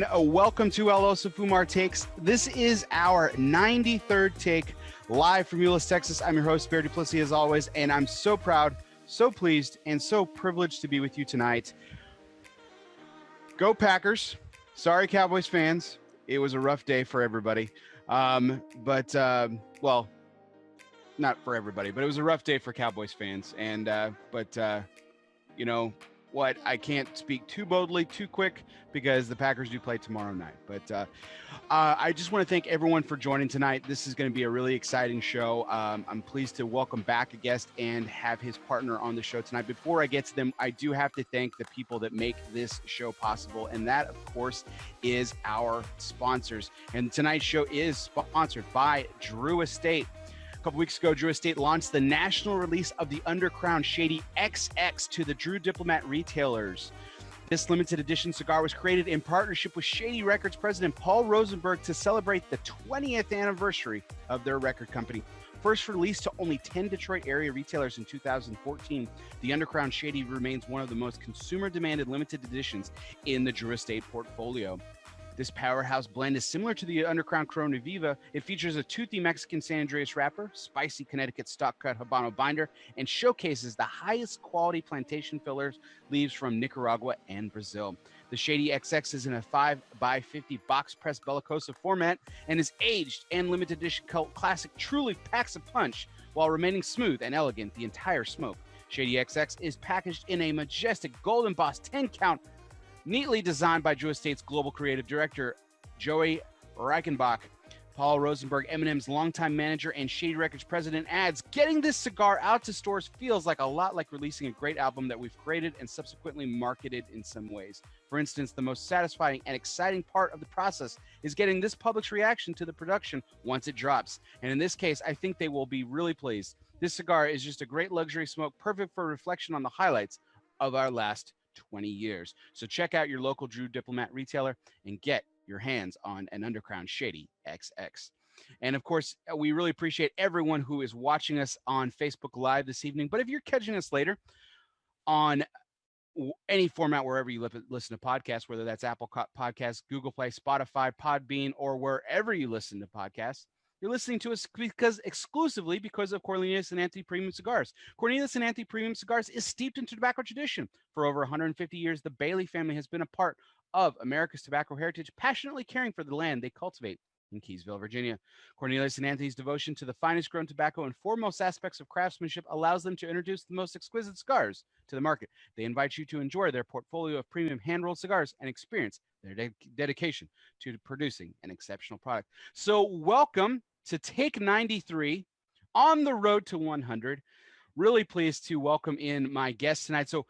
and welcome to ELOSOFUMARTAKES. This is our 93rd take live from Euless, Texas. I'm your host, Bear Duplessis, as always, and I'm so proud, so pleased, and so privileged to be with you tonight. Go Packers. Sorry, Cowboys fans. It was a rough day for everybody. Well, not for everybody, but it was a rough day for Cowboys fans. And, you know what? I can't speak too boldly, too quick, because the Packers do play tomorrow night. But I just want to thank everyone for joining tonight. This is going to be a really exciting show. I'm pleased to welcome back a guest and have his partner on the show tonight. Before I get to them, I do have to thank the people that make this show possible. And that, of course, is our sponsors. And tonight's show is sponsored by Drew Estate. A couple weeks ago, Drew Estate launched the national release of the Undercrown Shady XX to the Drew Diplomat retailers. This limited edition cigar was created in partnership with Shady Records president Paul Rosenberg to celebrate the 20th anniversary of their record company. First released to only 10 Detroit area retailers in 2014, the Undercrown Shady remains one of the most consumer-demanded limited editions in the Drew Estate portfolio. This powerhouse blend is similar to the Undercrown Corona Viva. It features a toothy Mexican San Andreas wrapper, spicy Connecticut stock cut Habano binder, and showcases the highest quality plantation fillers leaves from Nicaragua and Brazil. The Shady XX is in a 5x50 box press Bellicosa format and is aged and limited edition cult classic truly packs a punch while remaining smooth and elegant the entire smoke. Shady XX is packaged in a majestic gold embossed 10-count, neatly designed by Drew Estate's global creative director, Joey Reichenbach. Paul Rosenberg, Eminem's longtime manager and Shady Records president, adds, getting this cigar out to stores feels like a lot like releasing a great album that we've created and subsequently marketed in some ways. For instance, the most satisfying and exciting part of the process is getting this public's reaction to the production once it drops. And in this case, I think they will be really pleased. This cigar is just a great luxury smoke, perfect for reflection on the highlights of our last 20 years. So check out your local Drew Diplomat retailer and get your hands on an Undercrown Shady XX. And of course, we really appreciate everyone who is watching us on Facebook Live this evening. But if you're catching us later on any format, wherever you listen to podcasts, whether that's Apple Podcasts, Google Play, Spotify, Podbean, or wherever you listen to podcasts, you're listening to us exclusively because of Cornelius and Anthony Premium Cigars. Cornelius and Anthony Premium Cigars is steeped into tobacco tradition. For over 150 years, the Bailey family has been a part of America's tobacco heritage, passionately caring for the land they cultivate in Keysville, Virginia. Cornelius and Anthony's devotion to the finest grown tobacco and foremost aspects of craftsmanship allows them to introduce the most exquisite cigars to the market. They invite you to enjoy their portfolio of premium hand-rolled cigars and experience their dedication to producing an exceptional product. So welcome to Take 93 on the road to 100. Really pleased to welcome in my guests tonight. So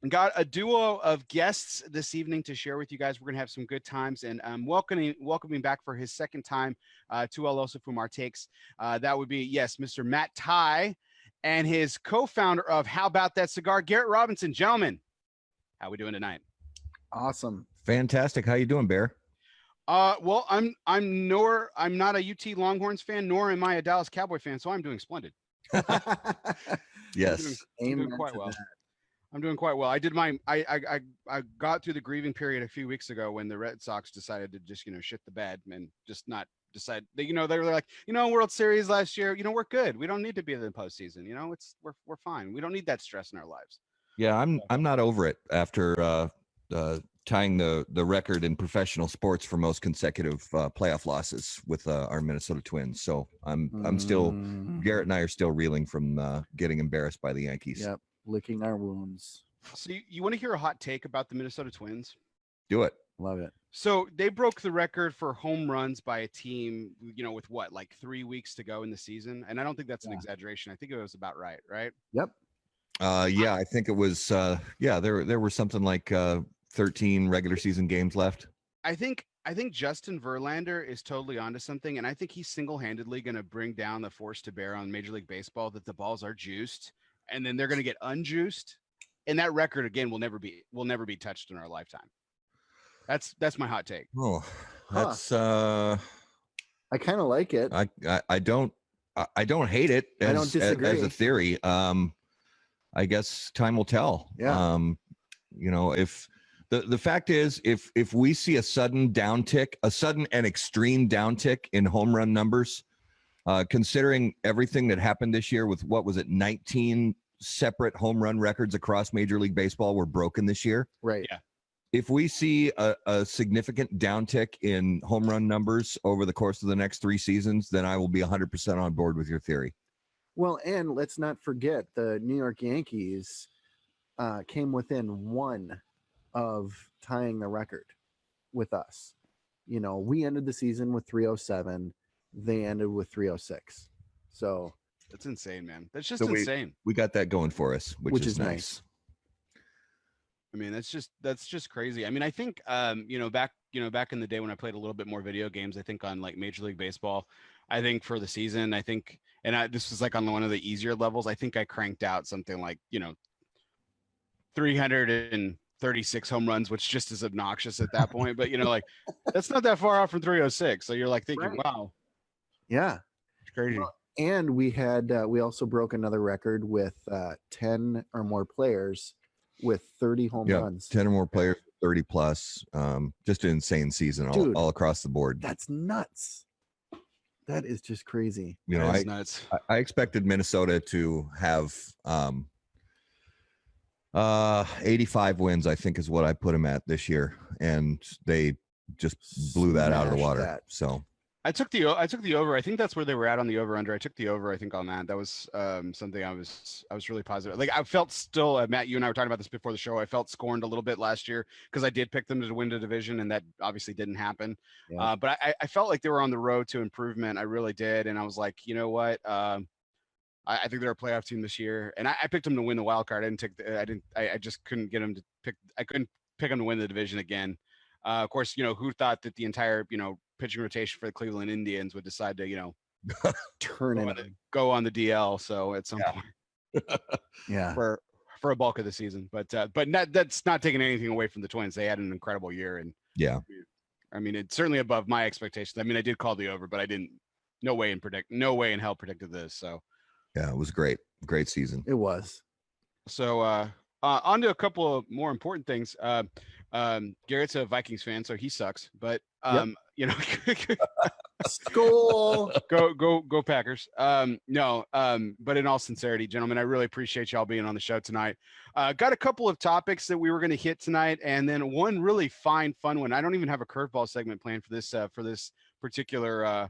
got a duo of guests this evening to share with you guys. We're going to have some good times, and welcoming back for his second time to ELOSOFUMARTAKES. That would be, yes, Mr. Matt Tye and his co-founder of How About That Cigar, Garret Robinson. Gentlemen, how we doing tonight? Awesome. Fantastic. How you doing, Bear? Well, I'm not a UT Longhorns fan, nor am I a Dallas Cowboy fan, so I'm doing splendid. Yes. I'm doing quite well. I'm doing quite well. I did I got through the grieving period a few weeks ago when the Red Sox decided to just, shit the bed and just not decide. They were like, World Series last year, we're good. We don't need to be in the postseason. We're fine. We don't need that stress in our lives. Yeah, I'm not over it after tying the record in professional sports for most consecutive playoff losses with our Minnesota Twins. So I'm still, Garrett and I are still reeling from getting embarrassed by the Yankees. Yep, licking our wounds. So you want to hear a hot take about the Minnesota Twins? Do it. Love it. So they broke the record for home runs by a team, with what, like 3 weeks to go in the season? And I don't think that's an exaggeration. I think it was about right? Yep. Yeah, I think it was, there were something like 13 regular season games left. I think Justin Verlander is totally onto something, and I think he's single-handedly going to bring down the force to bear on Major League Baseball, that the balls are juiced, and then they're going to get unjuiced, and that record again will never be touched in our lifetime. That's my hot take. Oh, that's I kind of like it. I don't hate it. I don't disagree. As a theory. I guess time will tell. Yeah. If The fact is, if we see a sudden downtick, a sudden and extreme downtick in home run numbers, considering everything that happened this year with, what was it, 19 separate home run records across Major League Baseball were broken this year. Right. Yeah. If we see a significant downtick in home run numbers over the course of the next 3 seasons, then I will be 100% on board with your theory. Well, and let's not forget the New York Yankees came within 1 of tying the record with us. You know, we ended the season with 307. They ended with 306. So that's insane, man. That's just insane. We got that going for us, which is nice. I mean, that's just crazy. I mean, I think back in the day when I played a little bit more video games, I think on like Major League Baseball, I think for the season, I think, this was like on one of the easier levels, I think I cranked out something like 336 home runs, which just is obnoxious at that point. But like that's not that far off from 306. So you're like thinking, right. Wow, yeah, it's crazy. Well, and we had we also broke another record with 10 or more players with 30 home runs. 10 or more players, 30 plus. Just an insane season. Dude, all across the board. That's nuts. That is just crazy. Nuts. I expected Minnesota to have 85 wins, I think is what I put them at this year, and they just blew that out of the water. So I took the over. I think that's where they were at on the over under. I took the over, I think, on that. That was something I was really positive. Like I felt still, Matt, you and I were talking about this before the show. I felt scorned a little bit last year because I did pick them to win the division, and that obviously didn't happen. Yeah. But I felt like they were on the road to improvement. I really did, and I was like, you know what? I think they're a playoff team this year, and I picked them to win the wild card. I just couldn't get them to pick. I couldn't pick them to win the division again. Of course, who thought that the entire pitching rotation for the Cleveland Indians would decide to go on the DL. So at some point, yeah, for a bulk of the season, but that's not taking anything away from the Twins. They had an incredible year, and I mean it's certainly above my expectations. I mean I did call the over, but I didn't. No way in hell predicted this. So. Yeah, it was great season. It was. So on to a couple of more important things. Garrett's a Vikings fan, so he sucks. But Skull. Go Packers. But in all sincerity, gentlemen, I really appreciate y'all being on the show tonight. Got a couple of topics that we were going to hit tonight, and then one really fun one. I don't even have a curveball segment planned for this particular.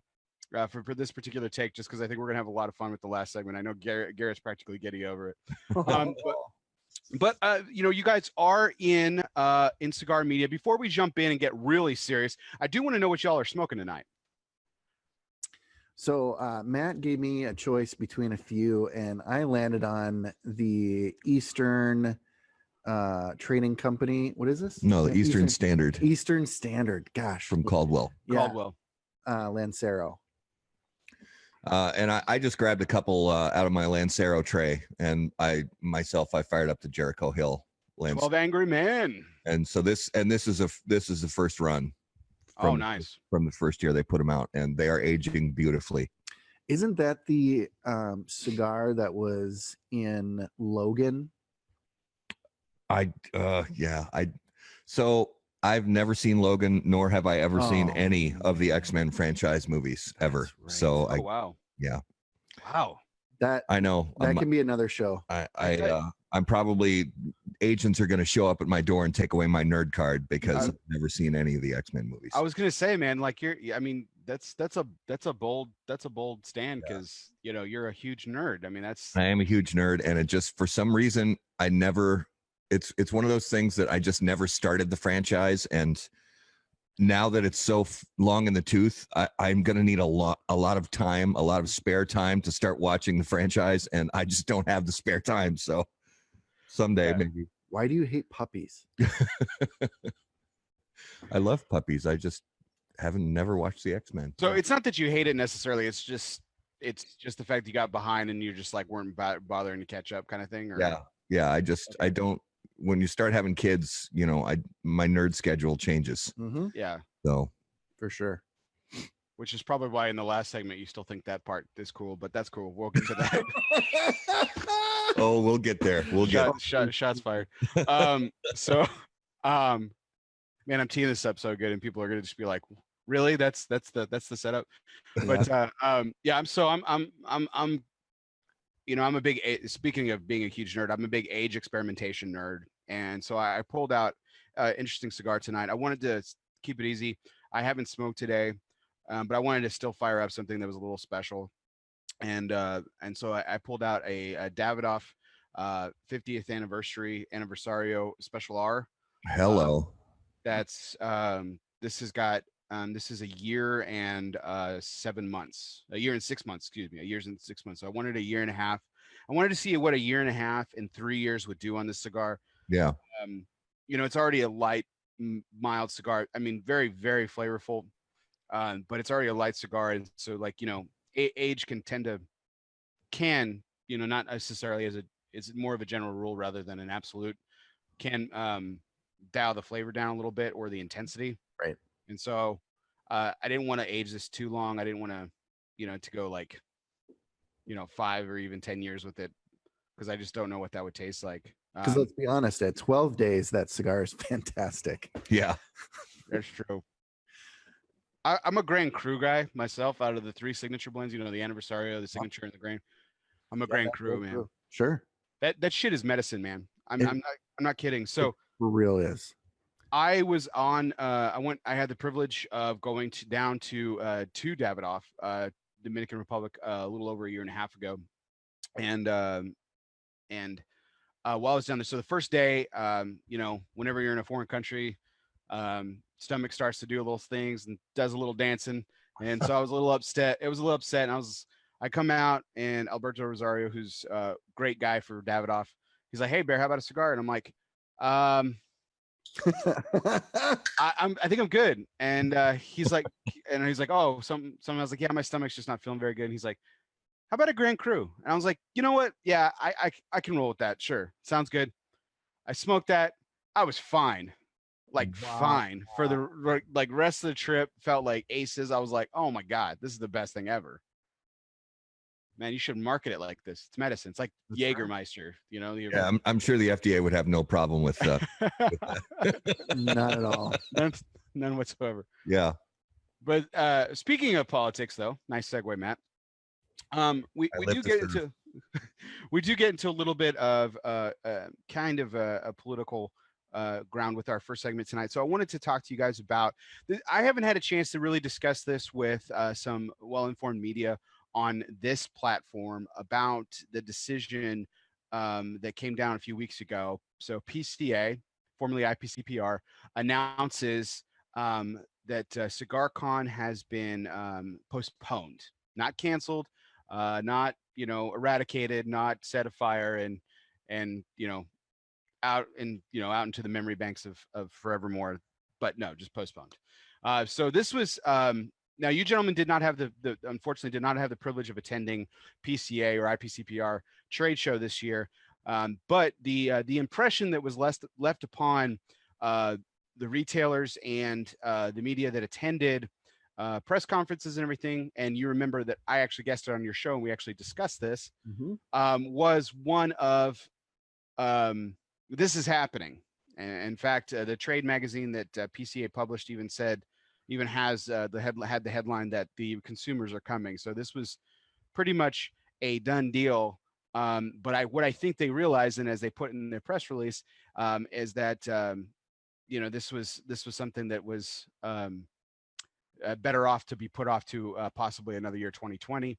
For this particular take, just because I think we're gonna have a lot of fun with the last segment. I know Garrett's practically giddy over it. But you guys are in cigar media. Before we jump in and get really serious, I do want to know what y'all are smoking tonight. So Matt gave me a choice between a few, and I landed on the Eastern Trading Company. What is this? No, the Eastern Standard. Eastern Standard. Gosh, from Caldwell. Yeah. Caldwell. Lancero. And I just grabbed a couple out of my Lancero tray, and I fired up the Jericho Hill Lancero. 12 Angry Men. And so this is the first run. Nice. From the first year they put them out, and they are aging beautifully. Isn't that the cigar that was in Logan? So I've never seen Logan, nor have I ever seen any of the X-Men franchise movies ever. Right. So wow. Yeah. Wow. That I know that can be another show. I'm probably agents are going to show up at my door and take away my nerd card because I've never seen any of the X-Men movies. I was going to say, man, like that's a bold stand because you're a huge nerd. I mean, I am a huge nerd, and it just for some reason it's one of those things that I just never started the franchise, and now that it's so long in the tooth, I'm going to need a lot of time, a lot of spare time to start watching the franchise, and I just don't have the spare time. So someday maybe. Why do you hate puppies? I love puppies. I just never watched the X-Men. So it's not that you hate it necessarily. It's just the fact you got behind and you just like weren't bothering to catch up kind of thing. Or? Yeah. I don't. When you start having kids, my nerd schedule changes. Mm-hmm. Yeah. So for sure. Which is probably why in the last segment you still think that part is cool, but that's cool. We'll get to that. We'll get there. Shots fired. So man, I'm teeing this up so good, and people are gonna just be like, really? That's the setup. Yeah. But yeah, I'm you know, I'm a big speaking of being a huge nerd, I'm a big age experimentation nerd, and so I pulled out interesting cigar tonight. I wanted to keep it easy. I haven't smoked today, but I wanted to still fire up something that was a little special, and so I pulled out a Davidoff 50th anniversario special R. Hello. That's this has got this is a year and 7 months, a year and 6 months, excuse me, a year and 6 months. So I wanted a year and a half. I wanted to see what a year and a half and 3 years would do on this cigar. Yeah. You know, it's already a light, mild cigar. I mean, very, very flavorful, but it's already a light cigar, and so like, you know, age can, you know, not necessarily as a, it's more of a general rule rather than an absolute, can dial the flavor down a little bit or the intensity. Right. And so I didn't want to age this too long. I didn't want to, you know, to go like, you know, 5 or even 10 years with it, because I just don't know what that would taste like. Because let's be honest, at 12 days, that cigar is fantastic. Yeah. That's true. I'm a Grand Cru guy myself. Out of the 3 signature blends, you know, the Anniversario, the Signature, and the Grain, I'm a Grand Cru, man. Sure. That shit is medicine, man. I'm not kidding. So for real is. I was on. I had the privilege of going down to Davidoff, Dominican Republic, a little over a year and a half ago, and while I was down there, so the first day, you know, whenever you're in a foreign country, stomach starts to do little things and does a little dancing, and so I was a little upset. It was a little upset, and I come out, and Alberto Rosario, who's a great guy for Davidoff, he's like, "Hey, Bear, how about a cigar?" And I'm like, I think I'm good. And he's like, oh, something. I was like, yeah, my stomach's just not feeling very good. And he's like, how about a Grand Cru? And I was like, you know what? Yeah, I can roll with that. Sure, sounds good. I smoked that. I was fine, like fine for the like rest of the trip. Felt like aces. I was like, oh my god, this is the best thing ever. Man, you should market it like this. It's medicine. It's like Jägermeister, you know. Yeah, I'm sure the FDA would have no problem with, with that. Not at all. None whatsoever. Yeah. But speaking of politics, though, nice segue, Matt. We do get into we do get into a little bit of kind of a political ground with our first segment tonight. So I wanted to talk to you guys about. I haven't had a chance to really discuss this with some well-informed media on this platform about the decision that came down a few weeks ago. So PCA, formerly IPCPR, announces that CigarCon has been postponed, not canceled, not, you know, eradicated, not set afire and you know, out into the memory banks of forevermore, but no, just postponed. So this was now, you gentlemen did not have unfortunately did not have the privilege of attending PCA or IPCPR trade show this year. But the impression that was left upon the retailers and the media that attended press conferences and everything, and you remember that I actually guested on your show and we actually discussed this, was one of this is happening. And in fact, the trade magazine that PCA published even has the headline that the consumers are coming. So this was pretty much a done deal. But what I think they realized, and as they put in their press release, is that you know, this was something that was better off to be put off to possibly another year, 2020,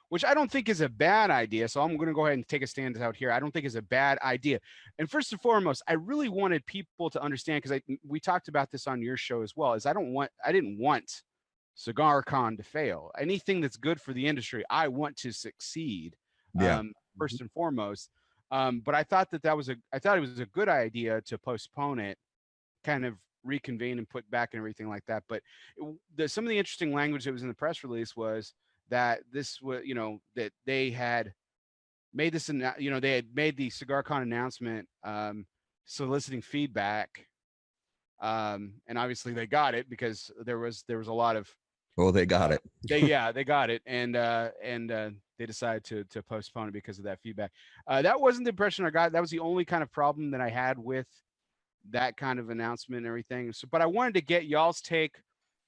which I don't think is a bad idea. So I'm going to go ahead and take a stand out here. I don't think is a bad idea. And first and foremost, I really wanted people to understand, because we talked about this on your show as well, is I didn't want CigarCon to fail. Anything that's good for the industry, I want to succeed. First and foremost. But I thought it was a good idea to postpone it, kind of reconvene and put back and everything like that. But some of the interesting language that was in the press release was that this was, you know, that they had made this, you know, they had made the CigarCon announcement soliciting feedback, and obviously they got it, because there was a lot of they got it. They got it, and they decided to postpone it because of that feedback. That wasn't the impression I got. That was the only kind of problem that I had with that kind of announcement and everything. So, but I wanted to get y'all's take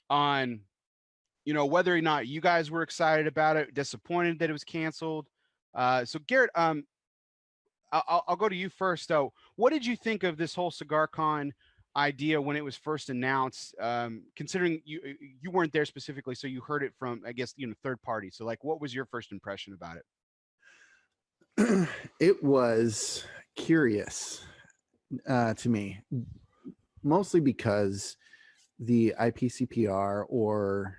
on, whether or not you guys were excited about it, disappointed that it was canceled. So Garrett, I'll go to you first though. What did you think of this whole CigarCon idea when it was first announced? Considering you weren't there specifically, so you heard it from, I guess, third party. So like, what was your first impression about it? It was curious to me, mostly because the IPCPR, or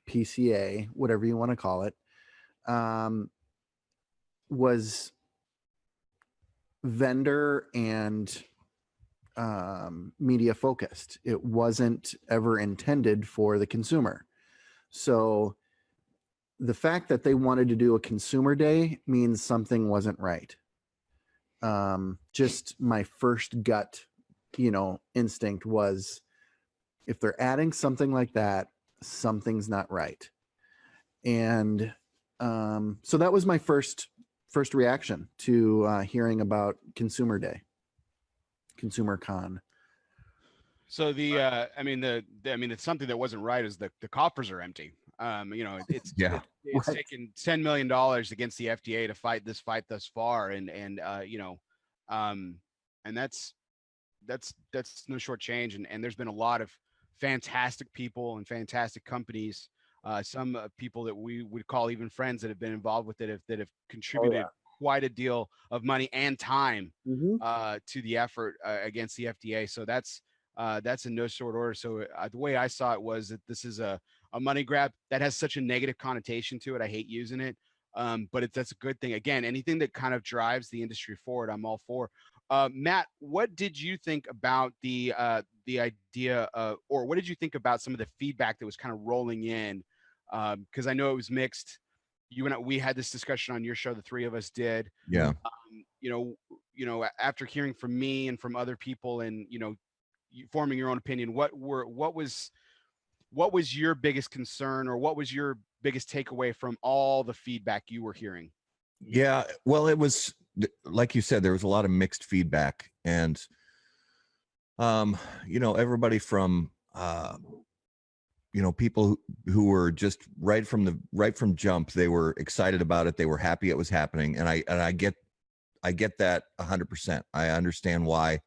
PCA, whatever you want to call it, was vendor and media focused. It wasn't ever intended for the consumer. So the fact that they wanted to do a consumer day means something wasn't right. Just my first gut, instinct was, if they're adding something like that, something's not right. And so that was my first reaction to hearing about Consumer Day, Consumer Con. So it's something that wasn't right is the coffers are empty. It's taken $10 million against the FDA to fight this fight thus far, and that's no short change. And there's been a lot of fantastic people and fantastic companies, some people that we would call even friends that have been involved with it, that have contributed quite a deal of money and time to the effort against the FDA. So that's in no short order. So the way I saw it was that this is a money grab that has such a negative connotation to it. I hate using it, but that's a good thing. Again, anything that kind of drives the industry forward, I'm all for. Matt, what did you think about the idea, or what did you think about some of the feedback that was kind of rolling in? Because I know it was mixed. You and we had this discussion on your show. The three of us did. Yeah. After hearing from me and from other people, and forming your own opinion, what was your biggest concern, or what was your biggest takeaway from all the feedback you were hearing? Yeah, well, it was, like you said, there was a lot of mixed feedback, and everybody from people who were just right from jump, they were excited about it, they were happy it was happening, and I get that 100%. I understand why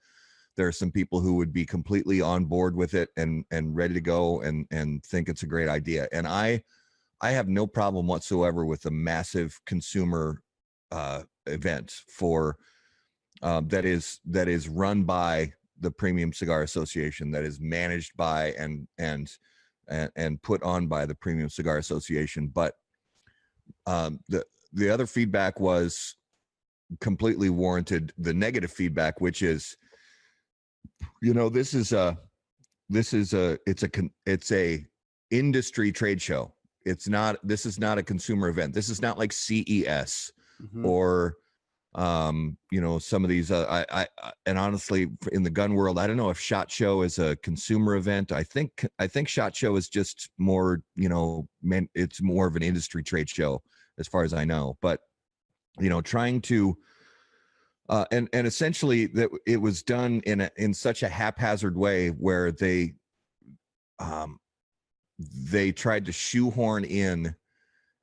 there are some people who would be completely on board with it and ready to go and think it's a great idea. And I have no problem whatsoever with a massive consumer event for that is run by the Premium Cigar Association, that is managed by and put on by the Premium Cigar Association. But the other feedback was completely warranted. The negative feedback, which is, it's a industry trade show. This is not a consumer event. This is not like CES or some of these and honestly, in the gun world, I don't know if SHOT Show is a consumer event. I think SHOT Show is just more, it's more of an industry trade show as far as I know. But trying to and essentially that it was done in such a haphazard way, where they tried to shoehorn in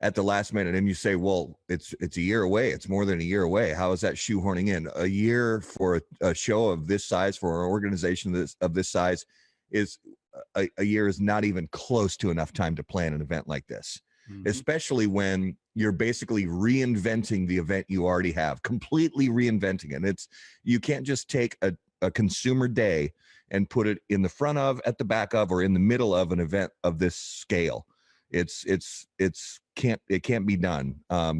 at the last minute. And you say, well, it's a year away. It's more than a year away. How is that shoehorning in? A year for a show of this size, for an organization of this size, is a year is not even close to enough time to plan an event like this. Especially when you're basically reinventing the event you already have, completely reinventing it. You can't just take a consumer day and put it in the front of, at the back of, or in the middle of an event of this scale. It can't be done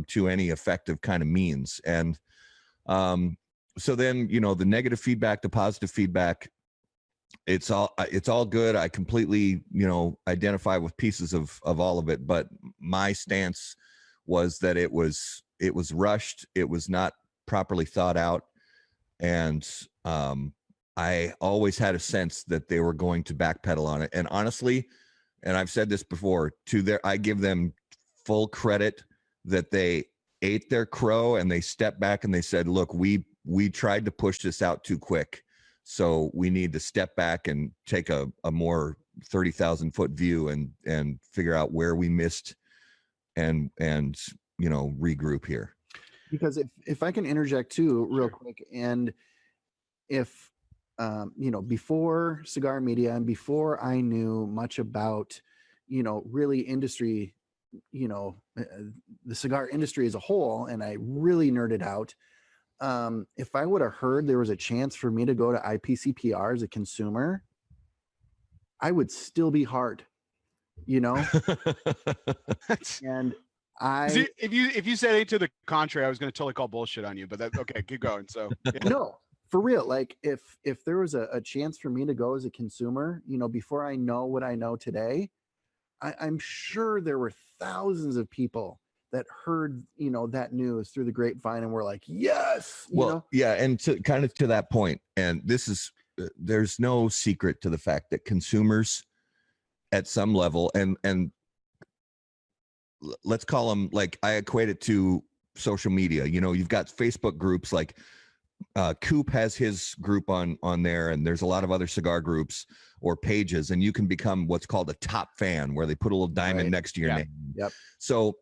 to any effective kind of means. And so then, the negative feedback, the positive feedback, it's all good. I completely, identify with pieces of all of it. But my stance was that it was rushed. It was not properly thought out. And I always had a sense that they were going to backpedal on it. And honestly, and I've said this before, I give them full credit that they ate their crow and they stepped back and they said, look, we we tried to push this out too quick. So we need to step back and take a more 30,000 foot view and figure out where we missed and regroup here. Because if I can interject too real Sure. quick, and if before Cigar Media and before I knew much about really industry, the cigar industry as a whole, and I really nerded out, if I would have heard there was a chance for me to go to IPCPR as a consumer, I would still be hard, and if you said anything to the contrary, I was going to totally call bullshit on you, but that's okay. Keep going. So yeah. No, for real. Like if there was a chance for me to go as a consumer, before I know what I know today, I'm sure there were thousands of people that heard, that news through the grapevine and were like, yes. Yeah. And to kind of to that point, and this is, there's no secret to the fact that consumers at some level, and let's call them, like, I equate it to social media. You've got Facebook groups like Coop has his group on there, and there's a lot of other cigar groups or pages, and you can become what's called a top fan, where they put a little diamond next to your name. Yep. So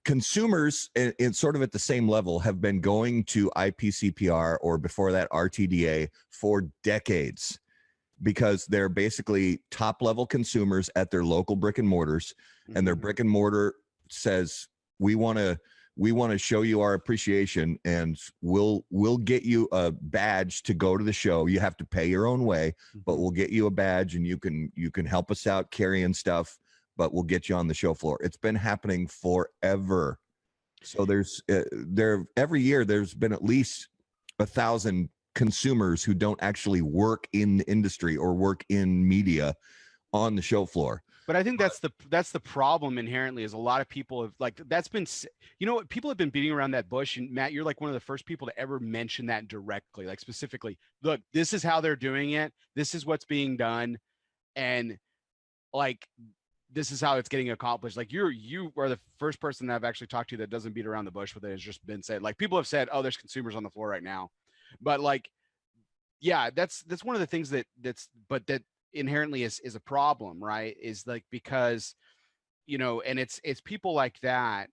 consumers in sort of at the same level have been going to IPCPR, or before that RTDA, for decades, because they're basically top level consumers at their local brick and mortars, and their brick and mortar says, we want to show you our appreciation, and we'll get you a badge to go to the show. You have to pay your own way, but we'll get you a badge, and you can help us out carrying stuff, but we'll get you on the show floor. It's been happening forever. So there's every year there's been at least 1,000 consumers who don't actually work in the industry or work in media on the show floor. But I think that's the problem inherently, is a lot of people have, like, that's been, what people have been beating around that bush. And Matt, you're like one of the first people to ever mention that directly, like specifically, look, this is how they're doing it. This is what's being done. And like, this is how it's getting accomplished. Like you are the first person that I've actually talked to that doesn't beat around the bush with it. Has just been said, like, people have said, oh, there's consumers on the floor right now. But like, yeah, that's one of the things that inherently is a problem, right? Is like, because, and it's people like that,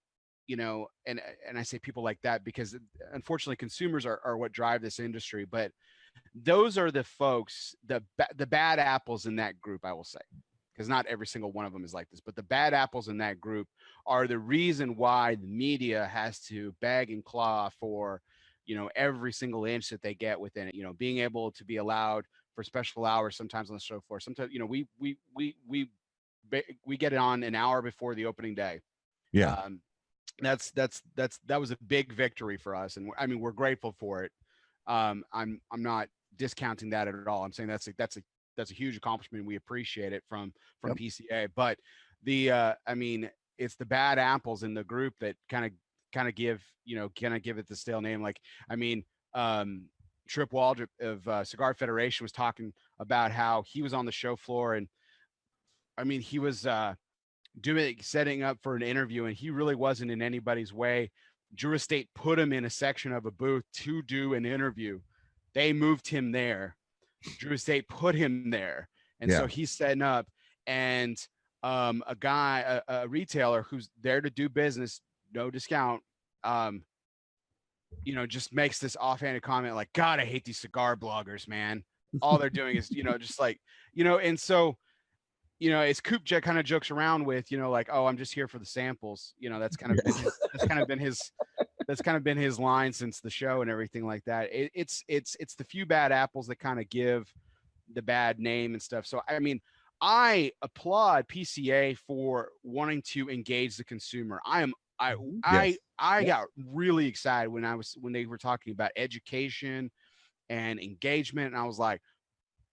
and I say people like that because unfortunately consumers are what drive this industry, but those are the folks, the bad apples in that group, I will say, because not every single one of them is like this, but the bad apples in that group are the reason why the media has to beg and claw for, every single inch that they get within it, being able to be allowed for special hours sometimes on the show floor. Sometimes, we get it on an hour before the opening day. Yeah. That was a big victory for us. And I mean, we're grateful for it. I'm not discounting that at all. I'm saying that's a huge accomplishment. We appreciate it from Yep. PCA, but it's the bad apples in the group that kind of give it the stale name. Like, Trip Waldrop of Cigar Federation was talking about how he was on the show floor, and he was setting up for an interview, and he really wasn't in anybody's way. Drew Estate put him in a section of a booth to do an interview. They moved him there. Drew Estate put him there, and so he's setting up, and a retailer who's there to do business, no discount, just makes this offhanded comment like, God, I hate these cigar bloggers, man. All they're doing is, just like, and so, it's Coop kind of jokes around with, like, oh, I'm just here for the samples. That's kind of been his line since the show and everything like that. It's the few bad apples that kind of give the bad name and stuff. So, I applaud PCA for wanting to engage the consumer. I got really excited when they were talking about education and engagement, and I was like,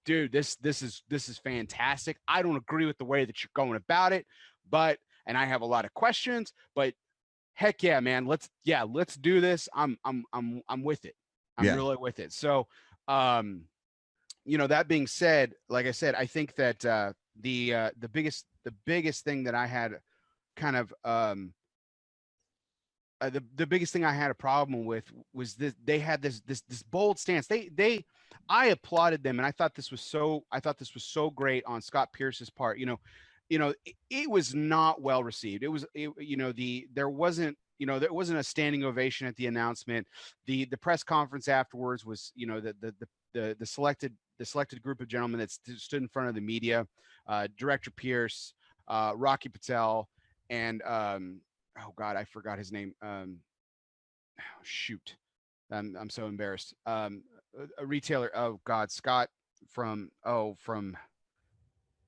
dude, this is fantastic. I don't agree with the way that you're going about it, and I have a lot of questions, but heck yeah, man, let's do this. I'm with it. I'm really with it. So, that being said, like I said, I think that the biggest thing that I had kind of the biggest thing I had a problem with was this. They had this bold stance. I applauded them, and I thought this was so great on Scott Pierce's part. It was not well received. It was, there wasn't a standing ovation at the announcement. The press conference afterwards was, the selected group of gentlemen that stood in front of the media, Director Pierce, Rocky Patel, and oh God, I forgot his name. Shoot, I'm so embarrassed. A retailer. Oh God, Scott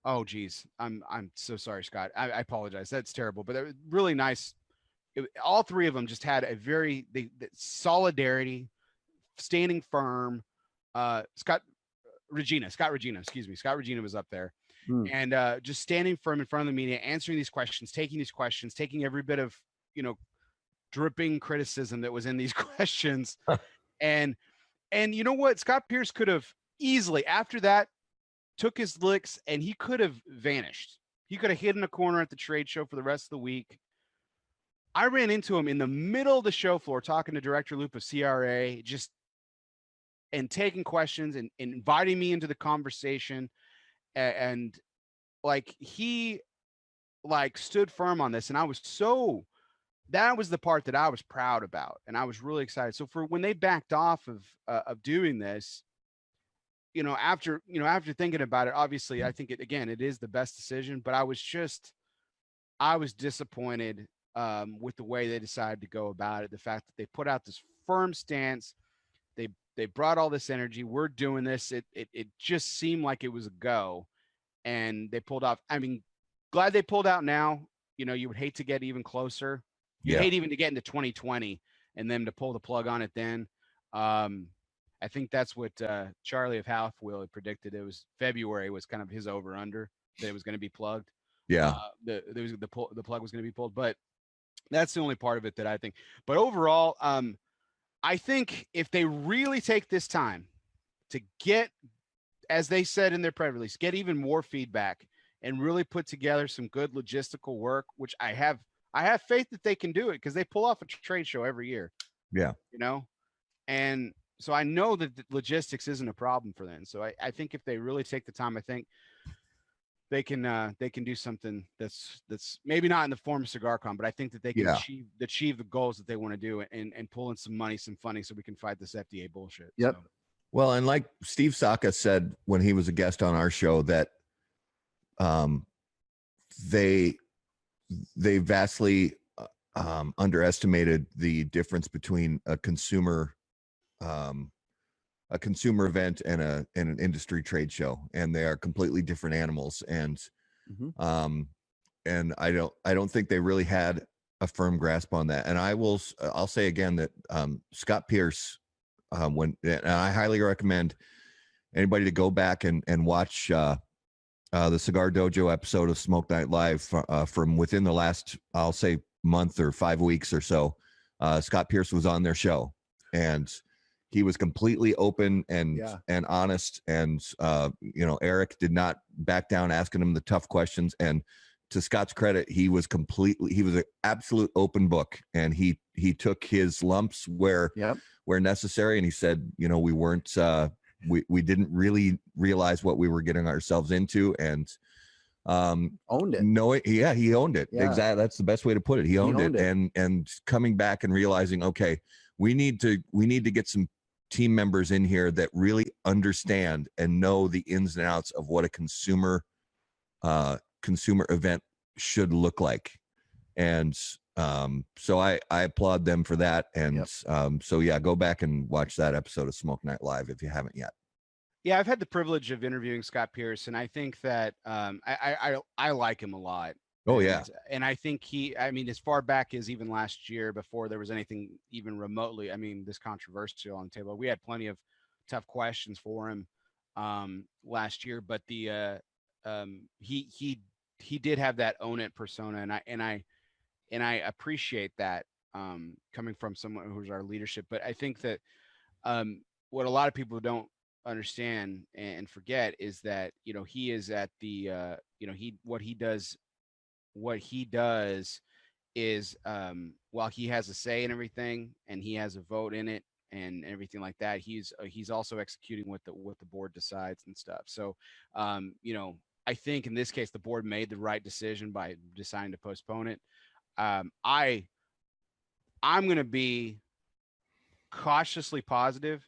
oh geez, I'm so sorry, Scott. I apologize. That's terrible, but it was really nice. All three of them just had a very solidarity, standing firm. Scott Regina, excuse me. Scott Regina was up there. And just standing firm in front of the media, answering these questions, taking every bit of, dripping criticism that was in these questions. And you know what? Scott Pierce could have easily, after that, took his licks and he could have vanished. He could have hid in a corner at the trade show for the rest of the week. I ran into him in the middle of the show floor talking to Director Loop of CRA, and taking questions and inviting me into the conversation. And he stood firm on this. And that was the part that I was proud about. And I was really excited. So for when they backed off of doing this, after thinking about it, obviously I think it is the best decision, but I was disappointed with the way they decided to go about it. The fact that they put out this firm stance, they brought all this energy. We're doing this. It just seemed like it was a go, and they pulled off. I mean, glad they pulled out now. You would hate to get even closer. You'd hate even to get into 2020 and them to pull the plug on it then. I think that's what Charlie of Half Wheel had predicted. It was February was kind of his over under that it was going to be plugged. Yeah, the plug was going to be pulled, but that's the only part of it that I think. But overall, I think if they really take this time to get, as they said in their press release, get even more feedback and really put together some good logistical work, which I have faith that they can do it because they pull off a trade show every year. Yeah. And so I know that the logistics isn't a problem for them. So I think if they really take the time, I think they can do something that's maybe not in the form of CigarCon, but I think that they can achieve the goals that they want to do and pull in some money, some funding, so we can fight this FDA bullshit. Yep. So. Well, and like Steve Saka said when he was a guest on our show, that they vastly underestimated the difference between a consumer event and an industry trade show, and they are completely different animals. And and I don't think they really had a firm grasp on that. And I'll say again that Scott Pierce, and I highly recommend anybody to go back and watch the Cigar Dojo episode of Smoke Night Live from within the last, I'll say, month or 5 weeks or so. Scott Pierce was on their show, and he was completely open and honest. And Eric did not back down asking him the tough questions. And to Scott's credit, he was an absolute open book, and he took his lumps where necessary. And he said, we weren't. We didn't really realize what we were getting ourselves into, and owned it. He owned it. Yeah. Exactly. That's the best way to put it. He owned it. And coming back and realizing, okay, we need to get some team members in here that really understand and know the ins and outs of what a consumer event should look like. And so I applaud them for that. And go back and watch that episode of Smoke Night Live if you haven't yet. Yeah, I've had the privilege of interviewing Scott Pierce, and I think that I like him a lot. Oh, yeah. And I think as far back as even last year, before there was anything even remotely, this controversial on the table, we had plenty of tough questions for him last year, but he did have that own it persona, and I appreciate that coming from someone who's our leadership. But I think that what a lot of people don't understand and forget is that he is at the what he does is while he has a say in everything and he has a vote in it and everything like that, he's also executing what the board decides and stuff. So you know, I think in this case the board made the right decision by deciding to postpone it. I'm going to be cautiously positive,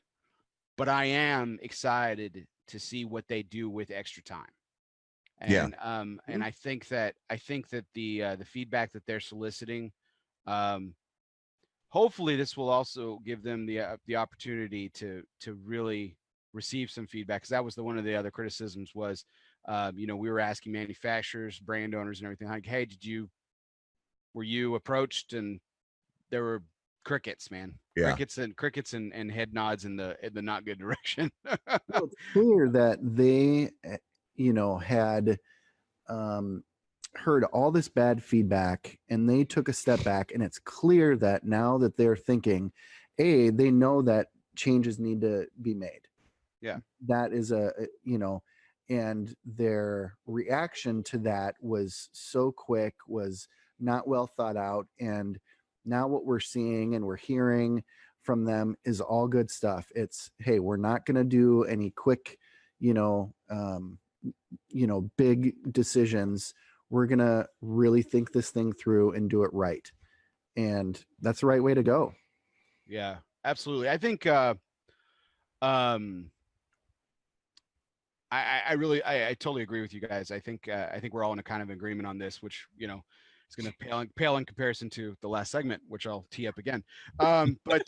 but I am excited to see what they do with extra time. And and I think that the feedback that they're soliciting, hopefully this will also give them the opportunity to really receive some feedback, because that was one of the other criticisms was, you know, we were asking manufacturers, brand owners, and everything like, hey, were you approached? And there were crickets, man. Yeah. Crickets and head nods in the not good direction. Well, it's clear that they, you know, had heard all this bad feedback and they took a step back, and it's clear that now that they're thinking, they know that changes need to be made. Yeah. That is you know, and their reaction to that was so quick, was not well thought out. And now what we're seeing and we're hearing from them is all good stuff. It's, hey, we're not going to do any quick, you know, big decisions. We're going to really think this thing through and do it right. And that's the right way to go. Yeah, absolutely. I think I totally agree with you guys. I think we're all in a kind of agreement on this, which, you know, is going to pale in comparison to the last segment, which I'll tee up again. But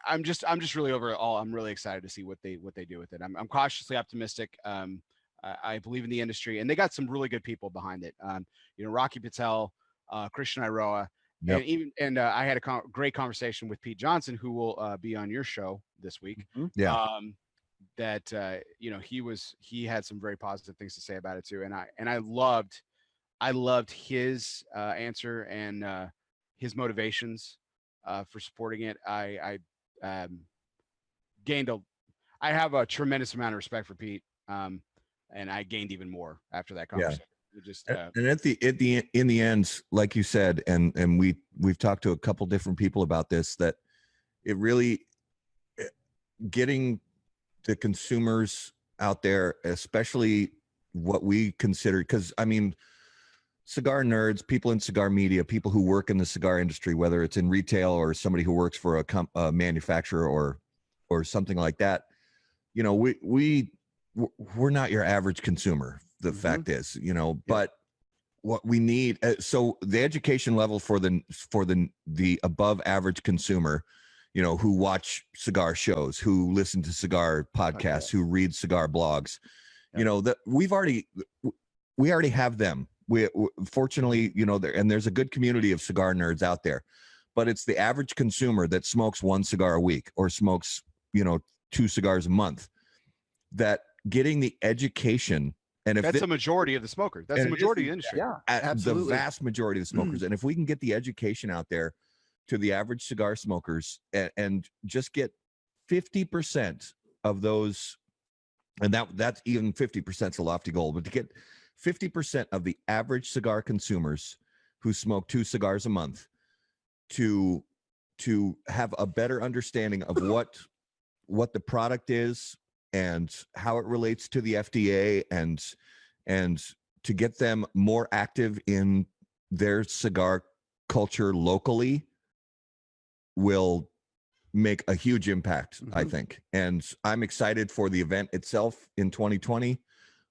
I'm just really overall, I'm really excited to see what they do with it. I'm cautiously optimistic. I believe in the industry, and they got some really good people behind it. You know, Rocky Patel, Christian Iroa, Yep. and I had a great conversation with Pete Johnson, who will be on your show this week. Yeah. That you know, he had some very positive things to say about it too, and I loved his answer and his motivations for supporting it. I have a tremendous amount of respect for Pete, and I gained even more after that conversation. It just and in the end, like you said, and we've talked to a couple different people about this, that it really getting the consumers out there, especially what we consider, because I mean, cigar nerds, people in cigar media, people who work in the cigar industry, whether it's in retail or somebody who works for a manufacturer or something like that, you know, we're not your average consumer. The fact is, you know, but what we need, so the education level for the above average consumer, you know, who watch cigar shows, who listen to cigar podcasts, who read cigar blogs, you know, that we already have them. We fortunately, you know, there's a good community of cigar nerds out there, but it's the average consumer that smokes one cigar a week or smokes, you know, 2 cigars a month, that getting the education. And if that's a majority of the smokers, that's the majority of the industry. Yeah, absolutely. The vast majority of the smokers. And if we can get the education out there to the average cigar smokers and just get 50% of those, and that's even 50% is a lofty goal, but to get 50% of the average cigar consumers who smoke 2 cigars a month to have a better understanding of what the product is and how it relates to the FDA, and to get them more active in their cigar culture locally will make a huge impact, I think. And I'm excited for the event itself in 2020.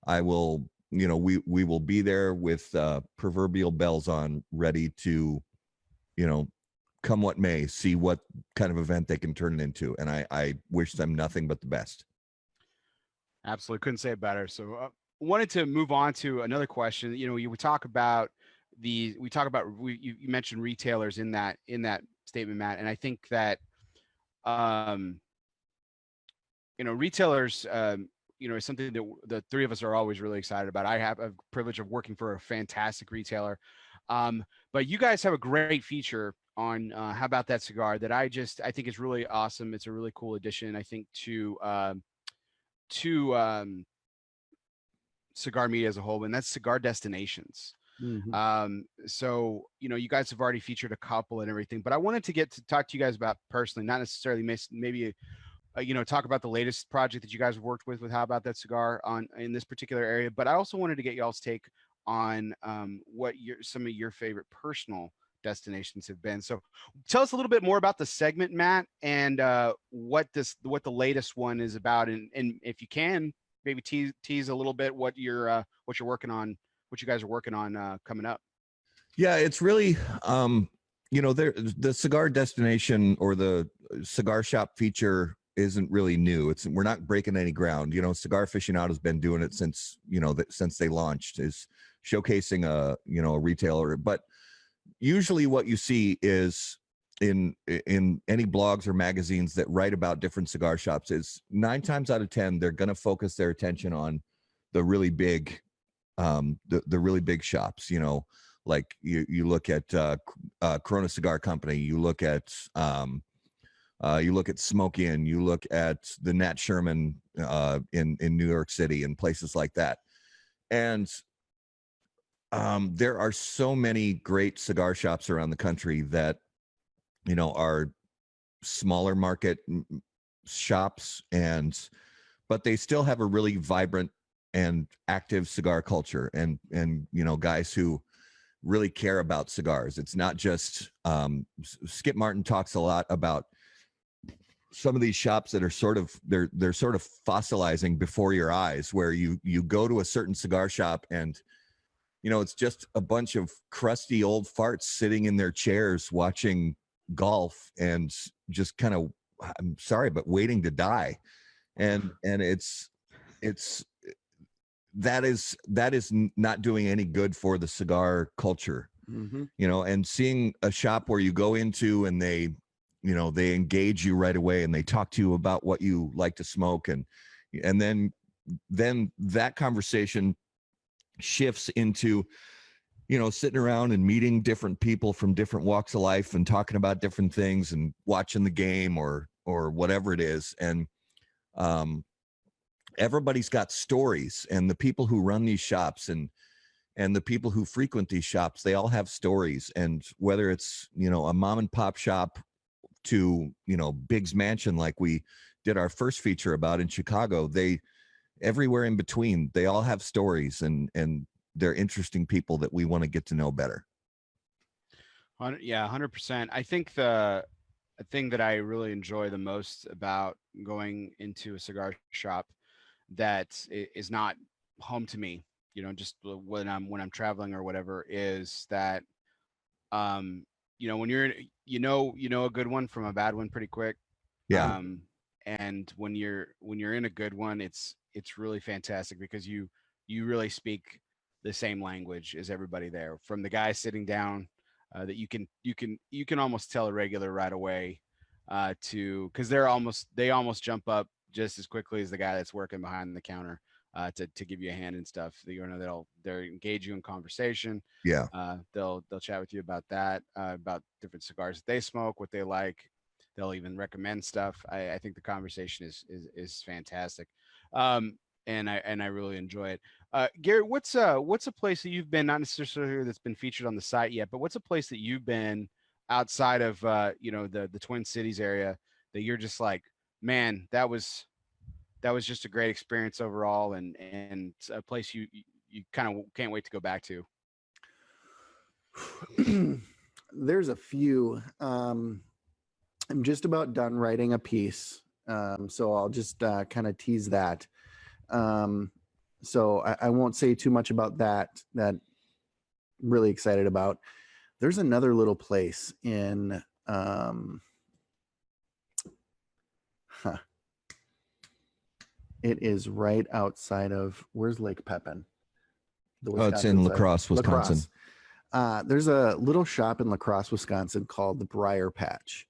I will, you know, we will be there with proverbial bells on, ready to, you know, come what may, see what kind of event they can turn it into. And I wish them nothing but the best. Absolutely. Couldn't say it better. So wanted to move on to another question. You know, you talk about you mentioned retailers in that statement, Matt. And I think that, you know, retailers, you know, is something that the three of us are always really excited about. I have a privilege of working for a fantastic retailer. But you guys have a great feature on How About That Cigar that I think is really awesome. It's a really cool addition, I think, to cigar media as a whole, and that's Cigar Destinations. So, you know, you guys have already featured a couple and everything, but I wanted to get to talk to you guys about personally, not necessarily maybe you know, talk about the latest project that you guys worked with How About That Cigar on in this particular area. But I also wanted to get y'all's take on what some of your favorite personal destinations have been. So tell us a little bit more about the segment, Matt, and what the latest one is about, and if you can maybe tease a little bit what you're working on, what you guys are working on coming up. Yeah, it's really you know, the cigar destination or the cigar shop feature isn't really new. We're not breaking any ground. You know, Cigar Aficionado's been doing it since, you know, since they launched, is showcasing a retailer. But usually what you see is in any blogs or magazines that write about different cigar shops is 9 times out of 10 they're going to focus their attention on the really big the really big shops. You know, like you look at Corona Cigar Company, you look at Smoky Inn, you look at the Nat Sherman in New York City and places like that. And there are so many great cigar shops around the country that, you know, are smaller market shops, but they still have a really vibrant and active cigar culture, and you know, guys who really care about cigars. It's not just Skip Martin talks a lot about some of these shops that are sort of they're sort of fossilizing before your eyes, where you go to a certain cigar shop and, you know, it's just a bunch of crusty old farts sitting in their chairs watching golf and just kind of, I'm sorry, but waiting to die. And it's that is not doing any good for the cigar culture. You know, and seeing a shop where you go into and they, you know, they engage you right away and they talk to you about what you like to smoke, and then that conversation shifts into, you know, sitting around and meeting different people from different walks of life and talking about different things and watching the game or whatever it is. And everybody's got stories, and the people who run these shops and the people who frequent these shops, they all have stories. And whether it's, you know, a mom and pop shop to, you know, Big's Mansion, like we did our first feature about in Chicago, everywhere in between, they all have stories, and they're interesting people that we want to get to know better. Yeah, 100%. I think the thing that I really enjoy the most about going into a cigar shop that is not home to me, you know, just when I'm traveling or whatever, is that you know, when you're you know a good one from a bad one pretty quick. Yeah. And when you're in a good one, it's really fantastic because you really speak the same language as everybody there, from the guy sitting down that you can almost tell a regular right away, to, because they almost jump up just as quickly as the guy that's working behind the counter to give you a hand and stuff. You know, they'll engage you in conversation. Yeah. They'll chat with you about that, about different cigars that they smoke, what they like. They'll even recommend stuff. I think the conversation is fantastic, and I really enjoy it. Garret, what's a place that you've been, not necessarily that's been featured on the site yet, but what's a place that you've been outside of you know, the Twin Cities area that you're just like, man, that was just a great experience overall, and a place you kind of can't wait to go back to? There's a few. I'm just about done writing a piece, so I'll just kind of tease that. So I won't say too much about that. That I'm really excited about. There's another little place in it is right outside of, where's Lake Pepin? It's in La Crosse, Wisconsin. There's a little shop in La Crosse, Wisconsin called the Briar Patch.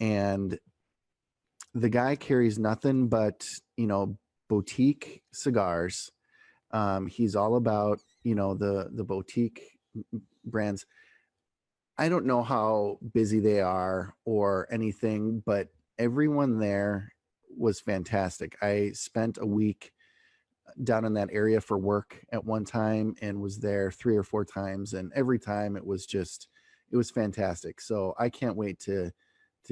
And the guy carries nothing but, you know, boutique cigars. He's all about, you know, the boutique brands. I don't know how busy they are or anything, but everyone there was fantastic. I spent a week down in that area for work at one time and was there 3 or 4 times, and every time it was fantastic. So I can't wait to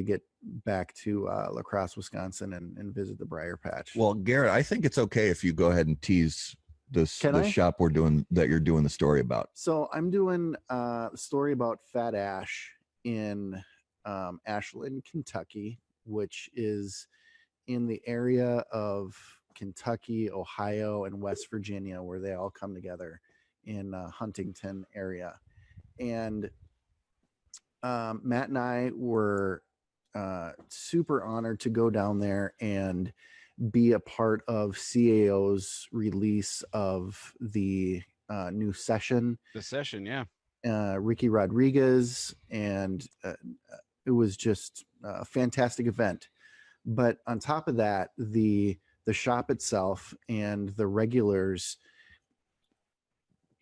get back to La Crosse, Wisconsin, and visit the Briar Patch. Well, Garrett, I think it's okay if you go ahead and tease the shop you're doing the story about. So I'm doing a story about Fat Ash in Ashland, Kentucky, which is in the area of Kentucky, Ohio, and West Virginia, where they all come together in Huntington area. And Matt and I were super honored to go down there and be a part of CAO's release of the new session. The session, yeah. Ricky Rodriguez, and it was just a fantastic event. But on top of that, the shop itself and the regulars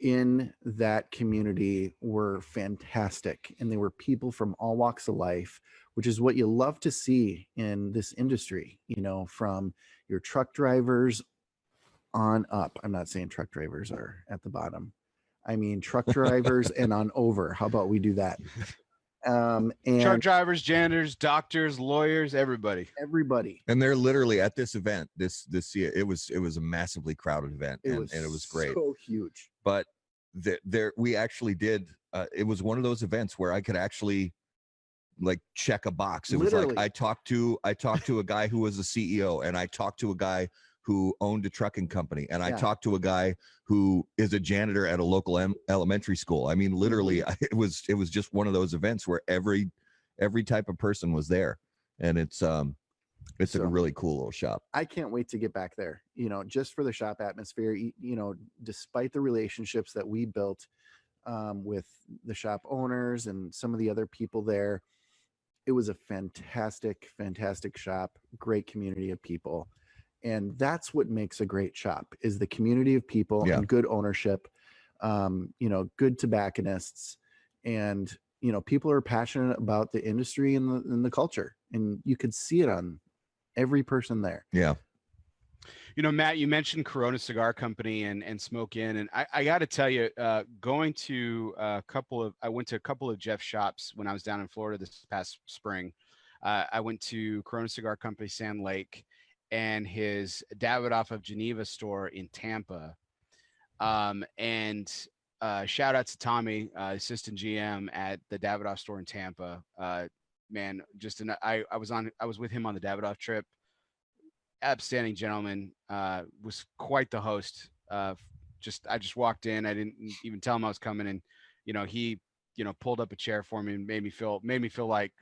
in that community were fantastic, and they were people from all walks of life, which is what you love to see in this industry, you know, from your truck drivers on up. I'm not saying truck drivers are at the bottom. I mean truck drivers and on over. How about we do that? And truck drivers, janitors, doctors, lawyers, everybody. And they're literally at this event. This year, it was a massively crowded event, and it was great, so huge. But we actually did. It was one of those events where I could actually like check a box. It Literally. was like I talked to a guy who was a CEO, and I talked to a guy who owned a trucking company, and I talked to a guy who is a janitor at a local elementary school. I mean, literally, it was just one of those events where every type of person was there, and it's a really cool little shop. I can't wait to get back there, you know, just for the shop atmosphere. You know, despite the relationships that we built with the shop owners and some of the other people there, it was a fantastic shop, great community of people. And that's what makes a great shop, is the community of people and good ownership, you know, good tobacconists, and, you know, people are passionate about the industry and the culture, and you could see it on every person there. Yeah. You know, Matt, you mentioned Corona Cigar Company and Smoke Inn, and I got to tell you, I went to a couple of Jeff's shops when I was down in Florida this past spring. I went to Corona Cigar Company, Sand Lake, and his Davidoff of Geneva store in Tampa. And shout out to Tommy, assistant GM at the Davidoff store in Tampa. Man, I was with him on the Davidoff trip. Upstanding gentleman, was quite the host. I just walked in. I didn't even tell him I was coming, and you know, he, you know, pulled up a chair for me and made me feel like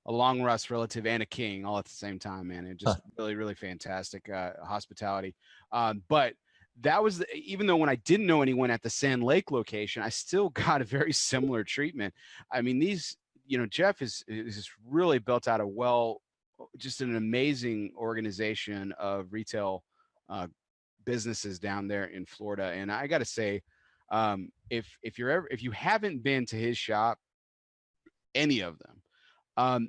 a long rust relative and a king all at the same time, man. It just really fantastic hospitality. But that was, even though when I didn't know anyone at the Sand Lake location, I still got a very similar treatment. I mean, you know, Jeff is really built out just an amazing organization of retail businesses down there in Florida. And I got to say, if you haven't been to his shop, any of them,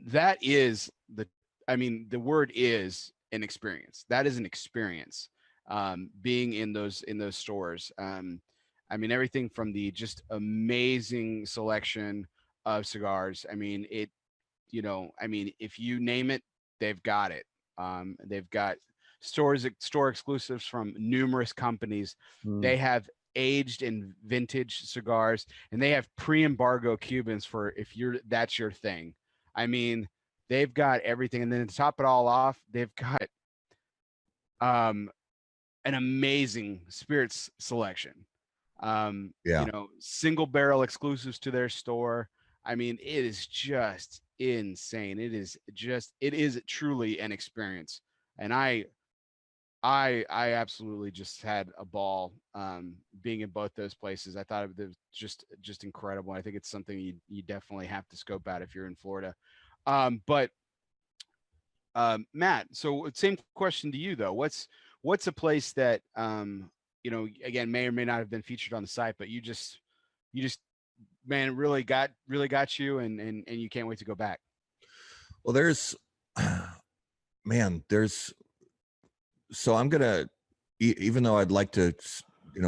that is the word is an experience. That is an experience. Being in those stores. I mean, everything from the just amazing selection of cigars. I mean, if you name it, they've got it. They've got store exclusives from numerous companies. They have aged and vintage cigars, and they have pre-embargo Cubans for that's your thing. I mean, they've got everything. And then to top it all off, they've got an amazing spirits selection. You know, single barrel exclusives to their store. I mean, it is just insane. It is truly an experience. And I absolutely just had a ball being in both those places. I thought it was just incredible. I think it's something you definitely have to scope out if you're in Florida. But Matt, so same question to you though. What's a place that you know, again, may or may not have been featured on the site, but you just man, really got you, and you can't wait to go back? Well, so I'm gonna, even though I'd like to,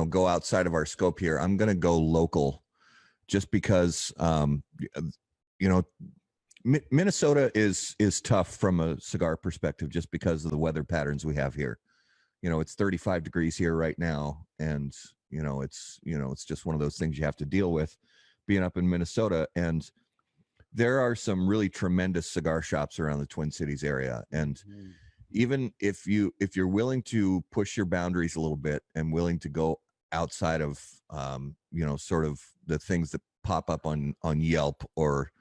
go outside of our scope here, I'm going to go local, just because, Minnesota is tough from a cigar perspective, just because of the weather patterns we have here. It's 35 degrees here right now, and it's just one of those things you have to deal with being up in Minnesota. And there are some really tremendous cigar shops around the Twin Cities area, and even if you're willing to push your boundaries a little bit and willing to go outside of sort of the things that pop up on Yelp or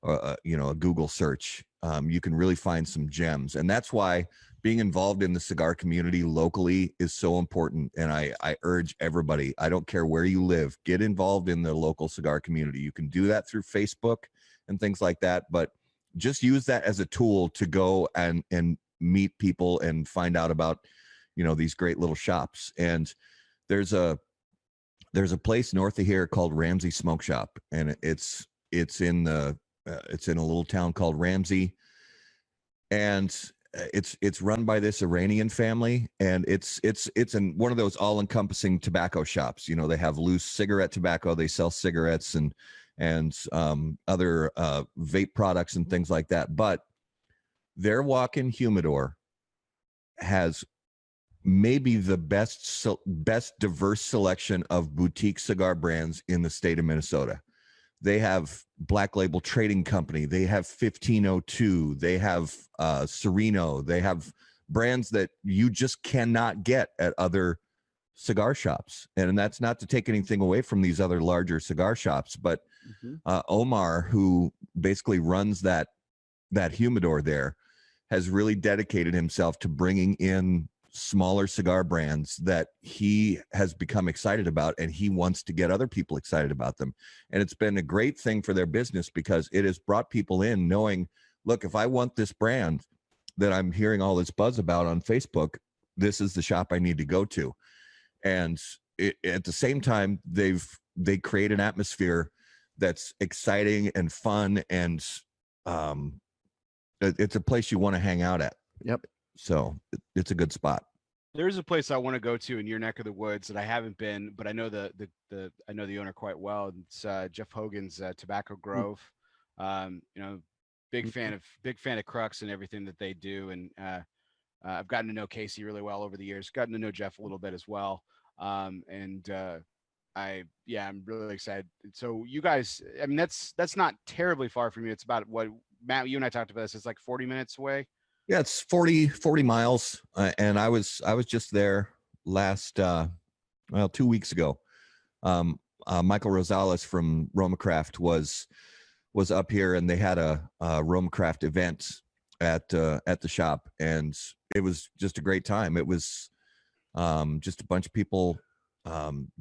a Google search, you can really find some gems. And that's why being involved in the cigar community locally is so important. And I urge everybody, I don't care where you live, get involved in the local cigar community. You can do that through Facebook and things like that, but just use that as a tool to go and meet people and find out about, these great little shops. And there's a place north of here called Ramsey Smoke Shop, and it's in a little town called Ramsey, and it's run by this Iranian family, and it's in one of those all-encompassing tobacco shops. They have loose cigarette tobacco, they sell cigarettes and other vape products and things like that. But their walk-in humidor has maybe the best diverse selection of boutique cigar brands in the state of Minnesota. They have Black Label Trading Company. They have 1502. They have Sereno. They have brands that you just cannot get at other cigar shops. And that's not to take anything away from these other larger cigar shops, but Omar, who basically runs that humidor there, has really dedicated himself to bringing in smaller cigar brands that he has become excited about, and he wants to get other people excited about them. And it's been a great thing for their business, because it has brought people in knowing, look, if I want this brand that I'm hearing all this buzz about on Facebook, this is the shop I need to go to. And at the same time, they create an atmosphere that's exciting and fun, and it's a place you want to hang out at. Yep. So it's a good spot. There's a place I want to go to in your neck of the woods that I haven't been, but I know the owner quite well. It's Jeff Hogan's Tobacco Grove. Big fan of Crux and everything that they do. And I've gotten to know Casey really well over the years. Gotten to know Jeff a little bit as well. I'm really excited. So you guys, I mean, that's not terribly far from you. It's about what, Matt, you and I talked about this. It's like 40 minutes away. Yeah, it's 40 miles. And I was just there last, 2 weeks ago. Michael Rosales from Roma Craft was up here, and they had a Roma Craft event at the shop, and it was just a great time. It was just a bunch of people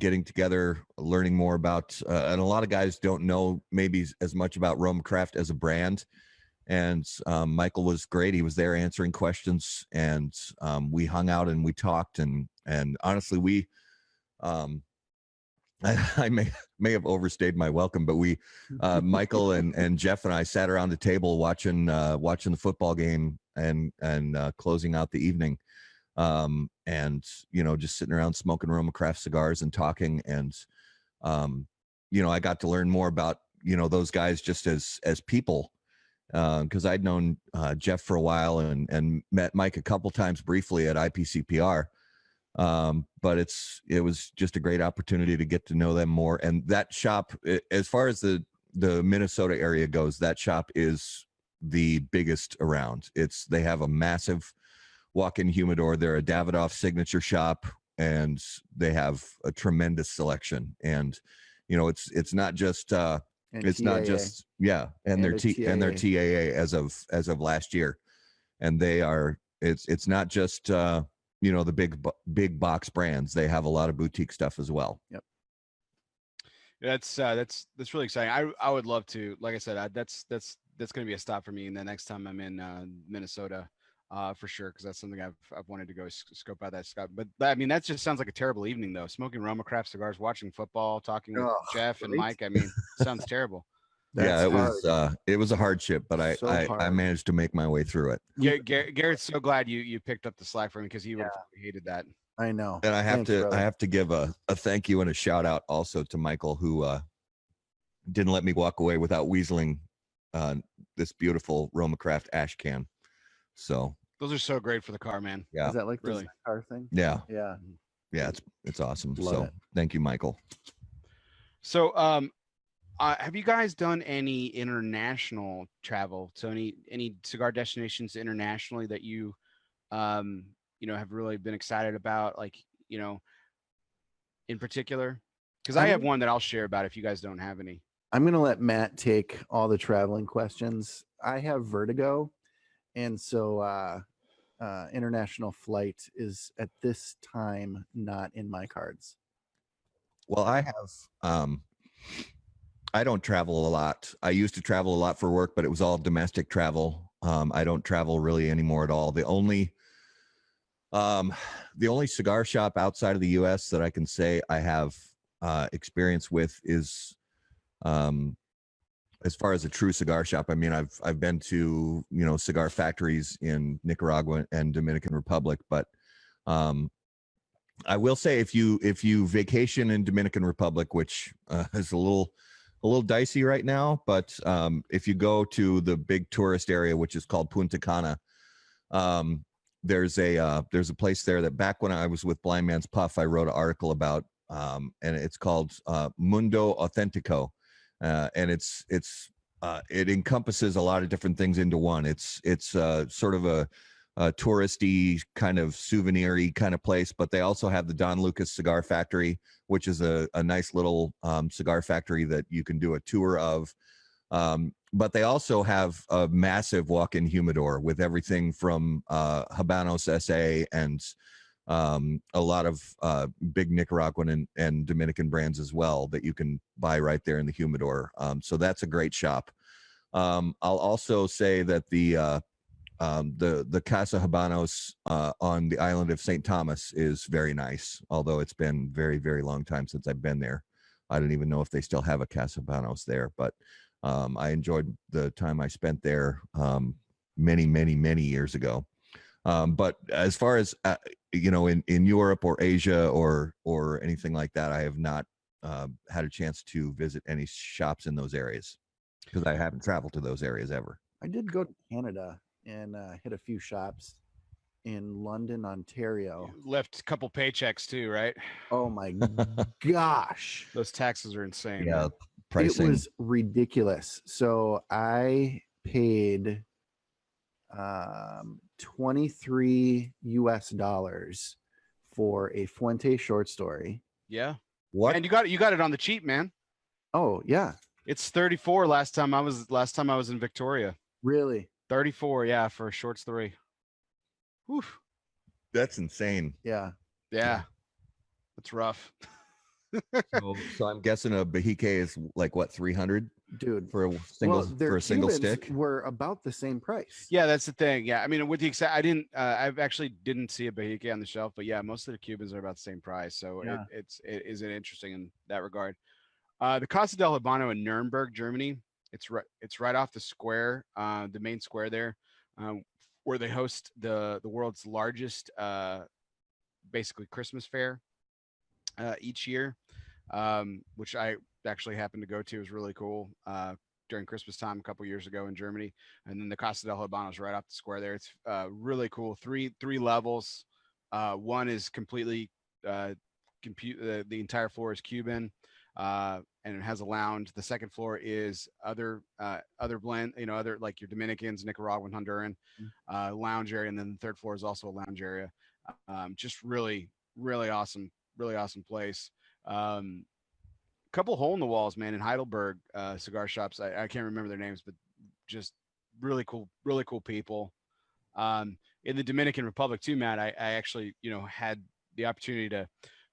getting together, learning more about, and a lot of guys don't know maybe as much about Roma Craft as a brand. And Michael was great. He was there answering questions, and we hung out and we talked, and honestly, I may have overstayed my welcome, but we, Michael and Jeff and I sat around the table watching the football game and closing out the evening, and just sitting around smoking Roma Craft cigars and talking, and I got to learn more about those guys just as people. Because I'd known Jeff for a while and met Mike a couple times briefly at IPCPR, but it was just a great opportunity to get to know them more. And that shop, as far as the Minnesota area goes, that shop is the biggest around. They have a massive walk-in humidor. They're a Davidoff signature shop, and they have a tremendous selection. And it's not just it's not just and their TAA as of last year, and they are it's not just the big box brands. They have a lot of boutique stuff as well. Yep. That's really exciting. I would love to, like I said, that's going to be a stop for me the next time I'm in Minnesota, for sure, because that's something I've wanted to go scope out that Scott. But I mean, that just sounds like a terrible evening though. Smoking Roma Craft cigars, watching football, talking with Jeff and Mike. I mean, sounds terrible. It was a hardship, but I managed to make my way through it. Garrett's so glad you picked up the slack for me, because he would have hated that. I know. And I have Thanks, to brother. I have to give a thank you and a shout out also to Michael, who didn't let me walk away without weaseling this beautiful Roma Craft ash can. So Those are so great for the car, man. yeah, Is that like really. the car thing? yeah, Yeah. yeah. It's awesome. Love so it. thank you, Michael. So, have you guys done any international travel? So any cigar destinations internationally that you have really been excited about, like, in particular? Because I have one that I'll share about if you guys don't have any. I'm going to let Matt take all the traveling questions. I have vertigo. And so international flight is at this time not in my cards. Well, I have I don't travel a lot. I used to travel a lot for work, but it was all domestic travel. I don't travel really anymore at all. The only cigar shop outside of the US that I can say I have experience with is as far as a true cigar shop. I mean, I've been to, cigar factories in Nicaragua and Dominican Republic, but I will say if you vacation in Dominican Republic, which is a little dicey right now, but if you go to the big tourist area, which is called Punta Cana, there's a place there that back when I was with Blind Man's Puff, I wrote an article about, and it's called Mundo Authentico, and it encompasses a lot of different things into one. It's sort of a touristy kind of souvenir-y kind of place, but they also have the Don Lucas Cigar Factory, which is a nice little cigar factory that you can do a tour of. But they also have a massive walk-in humidor with everything from Habanos SA and a lot of big Nicaraguan and Dominican brands as well that you can buy right there in the humidor. So that's a great shop. I'll also say that the Casa Habanos on the island of St. Thomas is very nice, although it's been very, very long time since I've been there. I don't even know if they still have a Casa Habanos there, but I enjoyed the time I spent there many, many, many years ago. But as far as in Europe or Asia or anything like that, I have not had a chance to visit any shops in those areas because I haven't traveled to those areas ever. I did go to Canada and hit a few shops in London, Ontario. You left a couple paychecks too, right? Oh my gosh. Those taxes are insane. Yeah, Man. pricing. It was ridiculous. So I paid 23 US dollars for a Fuente short story. Yeah. What? And you got it on the cheap, man. Oh yeah. It's 34 last time I was in Victoria. Really? 34, yeah, for a short story. Whew. That's insane. Yeah. Yeah. That's rough. So I'm guessing a Bahique is like what, 300, dude, for a single Cubans stick? Were about the same price. Yeah, that's the thing. Yeah, I mean, with the I've actually didn't see a Bahique on the shelf, but yeah, most of the Cubans are about the same price. So Yeah. it is interesting in that regard. The Casa del Habano in Nuremberg, Germany. It's right off the square, the main square there, where they host the world's largest basically Christmas fair each year, which I actually happened to go to. It was really cool during Christmas time a couple years ago in Germany. And then the Casa del Habano is right off the square there. It's really cool. Three levels. One is completely the entire floor is Cuban. And it has a lounge. The second floor is other blend, other like your Dominicans, Nicaraguan, Honduran lounge area, and then the third floor is also a lounge area. Just really, really awesome place. Couple hole in the walls, man, in Heidelberg cigar shops. I can't remember their names, but just really cool people. In the Dominican Republic too, Matt. I actually had the opportunity to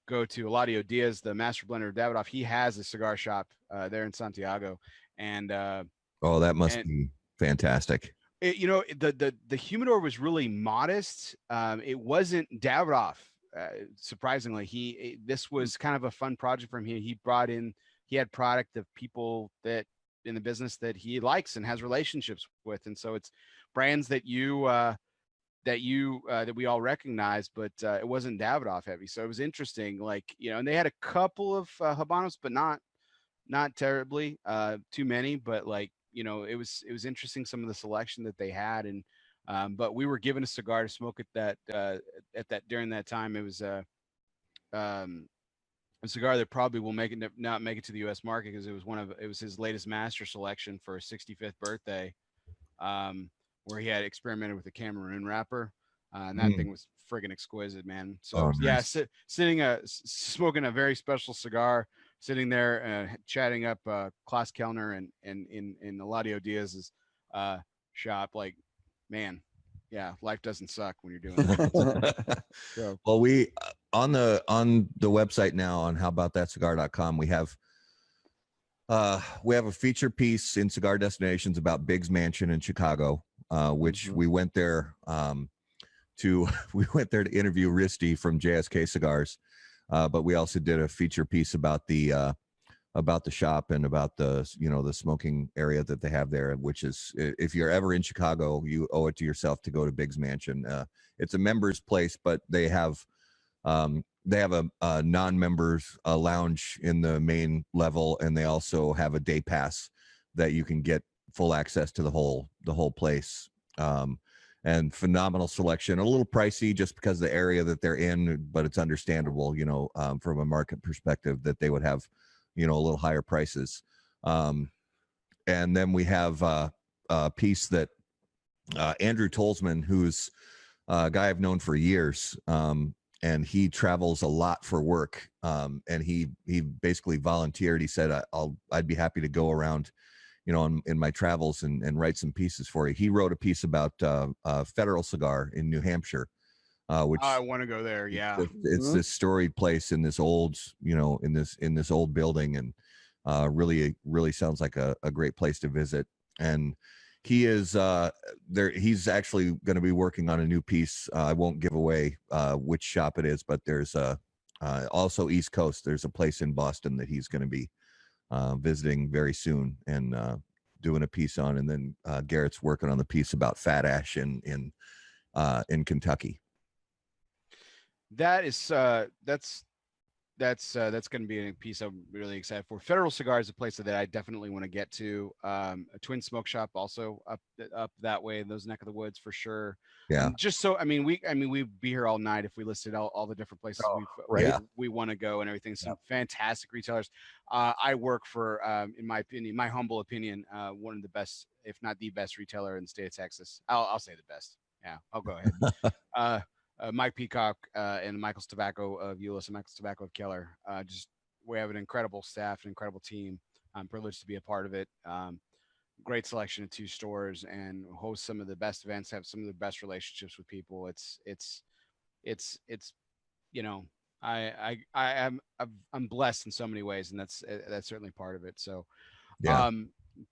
go to Eladio Diaz, the master blender of Davidoff. He has a cigar shop there in Santiago, and that must be fantastic. The humidor was really modest. It wasn't Davidoff. Surprisingly, this was kind of a fun project for him. He had product of people that in the business that he likes and has relationships with, and so it's brands that that we all recognized, but it wasn't Davidoff heavy. So it was interesting, like, you know, and they had a couple of Habanos, but not terribly too many, but like, you know, it was interesting, some of the selection that they had. And but we were given a cigar to smoke at that during that time. It was um a cigar that probably will not make it to the U.S. market, because it was his latest master selection for his 65th birthday, where he had experimented with a Cameroon wrapper, and that thing was friggin' exquisite, man. So yeah, nice. smoking a very special cigar, sitting there chatting up Klaus Kellner and in Eladio Diaz's shop, like, man, yeah, life doesn't suck when you're doing that. So Well, we on the website now on howaboutthatcigar.com, we have a feature piece in Cigar Destinations about Big's Mansion in Chicago, which we went there to interview Risty from JSK Cigars, but we also did a feature piece about the shop and about the, you know, the smoking area that they have there, which is, if you're ever in Chicago, you owe it to yourself to go to Big's Mansion. It's a members place, but they have a non-members lounge in the main level, and they also have a day pass that you can get full access to the whole place. And phenomenal selection, a little pricey just because of the area that they're in, but it's understandable, you know, from a market perspective, that they would have, you know, a little higher prices. And then we have a piece that Andrew Tolsman, who's a guy I've known for years, and he travels a lot for work. And he basically volunteered. He said, I'd be happy to go around, you know, in my travels and write some pieces for you. He wrote a piece about Federal Cigar in New Hampshire, which I want to go there. Yeah, it's this storied place in this old, you know, in this old building, and really sounds like a great place to visit. And he is there. He's actually going to be working on a new piece. I won't give away which shop it is, but there's also East Coast. There's a place in Boston that he's going to be visiting very soon and doing a piece on. And then Garrett's working on the piece about Fat Ash in Kentucky. that is that's going to be a piece I'm really excited for. Federal Cigar is a place that I definitely want to get to. A Twin Smoke Shop also up that way in those neck of the woods for sure. Yeah. Just so we'd be here all night if we listed all the different places we want to go and everything. Some fantastic retailers. I work for, in my humble opinion, one of the best, if not the best retailer in the state of Texas. I'll say the best. Yeah, I'll go ahead. Mike Peacock and Michael's Tobacco of Euless and Michael's Tobacco of Keller. Just we have an incredible staff, an incredible team. I'm privileged to be a part of it. Great selection of 2 stores, and host some of the best events. Have some of the best relationships with people. It's you know, I'm blessed in so many ways, and that's certainly part of it. So,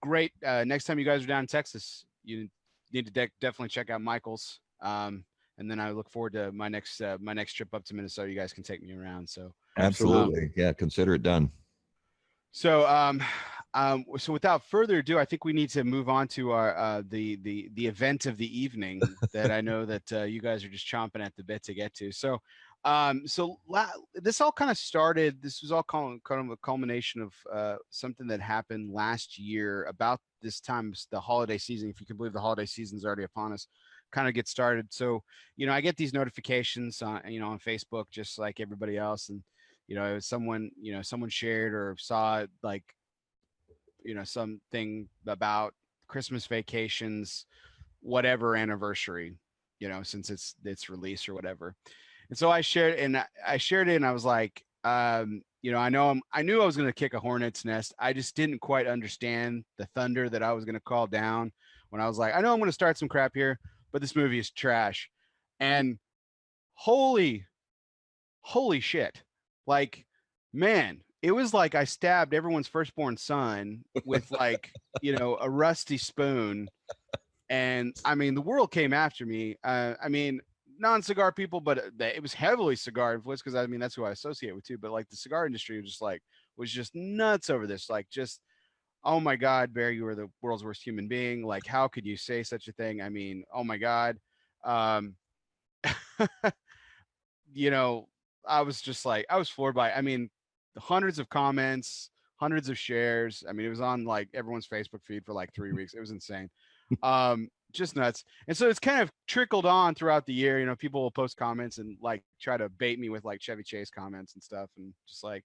great. Next time you guys are down in Texas, you need to definitely check out Michael's. And then I look forward to my next trip up to Minnesota. You guys can take me around. So absolutely, yeah, consider it done. So so without further ado, I think we need to move on to our the event of the evening that I know that you guys are just chomping at the bit to get to. So this all kind of started. This was all kind of a culmination of something that happened last year about this time, the holiday season. If you can believe the holiday season's already upon us. Kind of get started. So, you know, I get these notifications on, you know, on Facebook, just like everybody else. And, you know, someone shared or saw like, you know, something about Christmas vacations, whatever anniversary, you know, since it's release or whatever. And so I shared it and I was like, you know, I knew I was going to kick a hornet's nest. I just didn't quite understand the thunder that I was going to call down when I was like, I know I'm going to start some crap here, but this movie is trash. And holy shit. Like, man, it was like I stabbed everyone's firstborn son with like, you know, a rusty spoon. And I mean, the world came after me. I mean, non-cigar people, but it was heavily cigar influenced, because I mean, that's who I associate with too. But like the cigar industry was just nuts over this. Like, just, oh my God, Barry, you were the world's worst human being. Like, how could you say such a thing? I mean, oh my God. you know, I was just like, I was floored by, I mean, the hundreds of comments, hundreds of shares. I mean, it was on like everyone's Facebook feed for like 3 weeks. It was insane. Just nuts. And so it's kind of trickled on throughout the year. You know, people will post comments and like try to bait me with like Chevy Chase comments and stuff. And just like,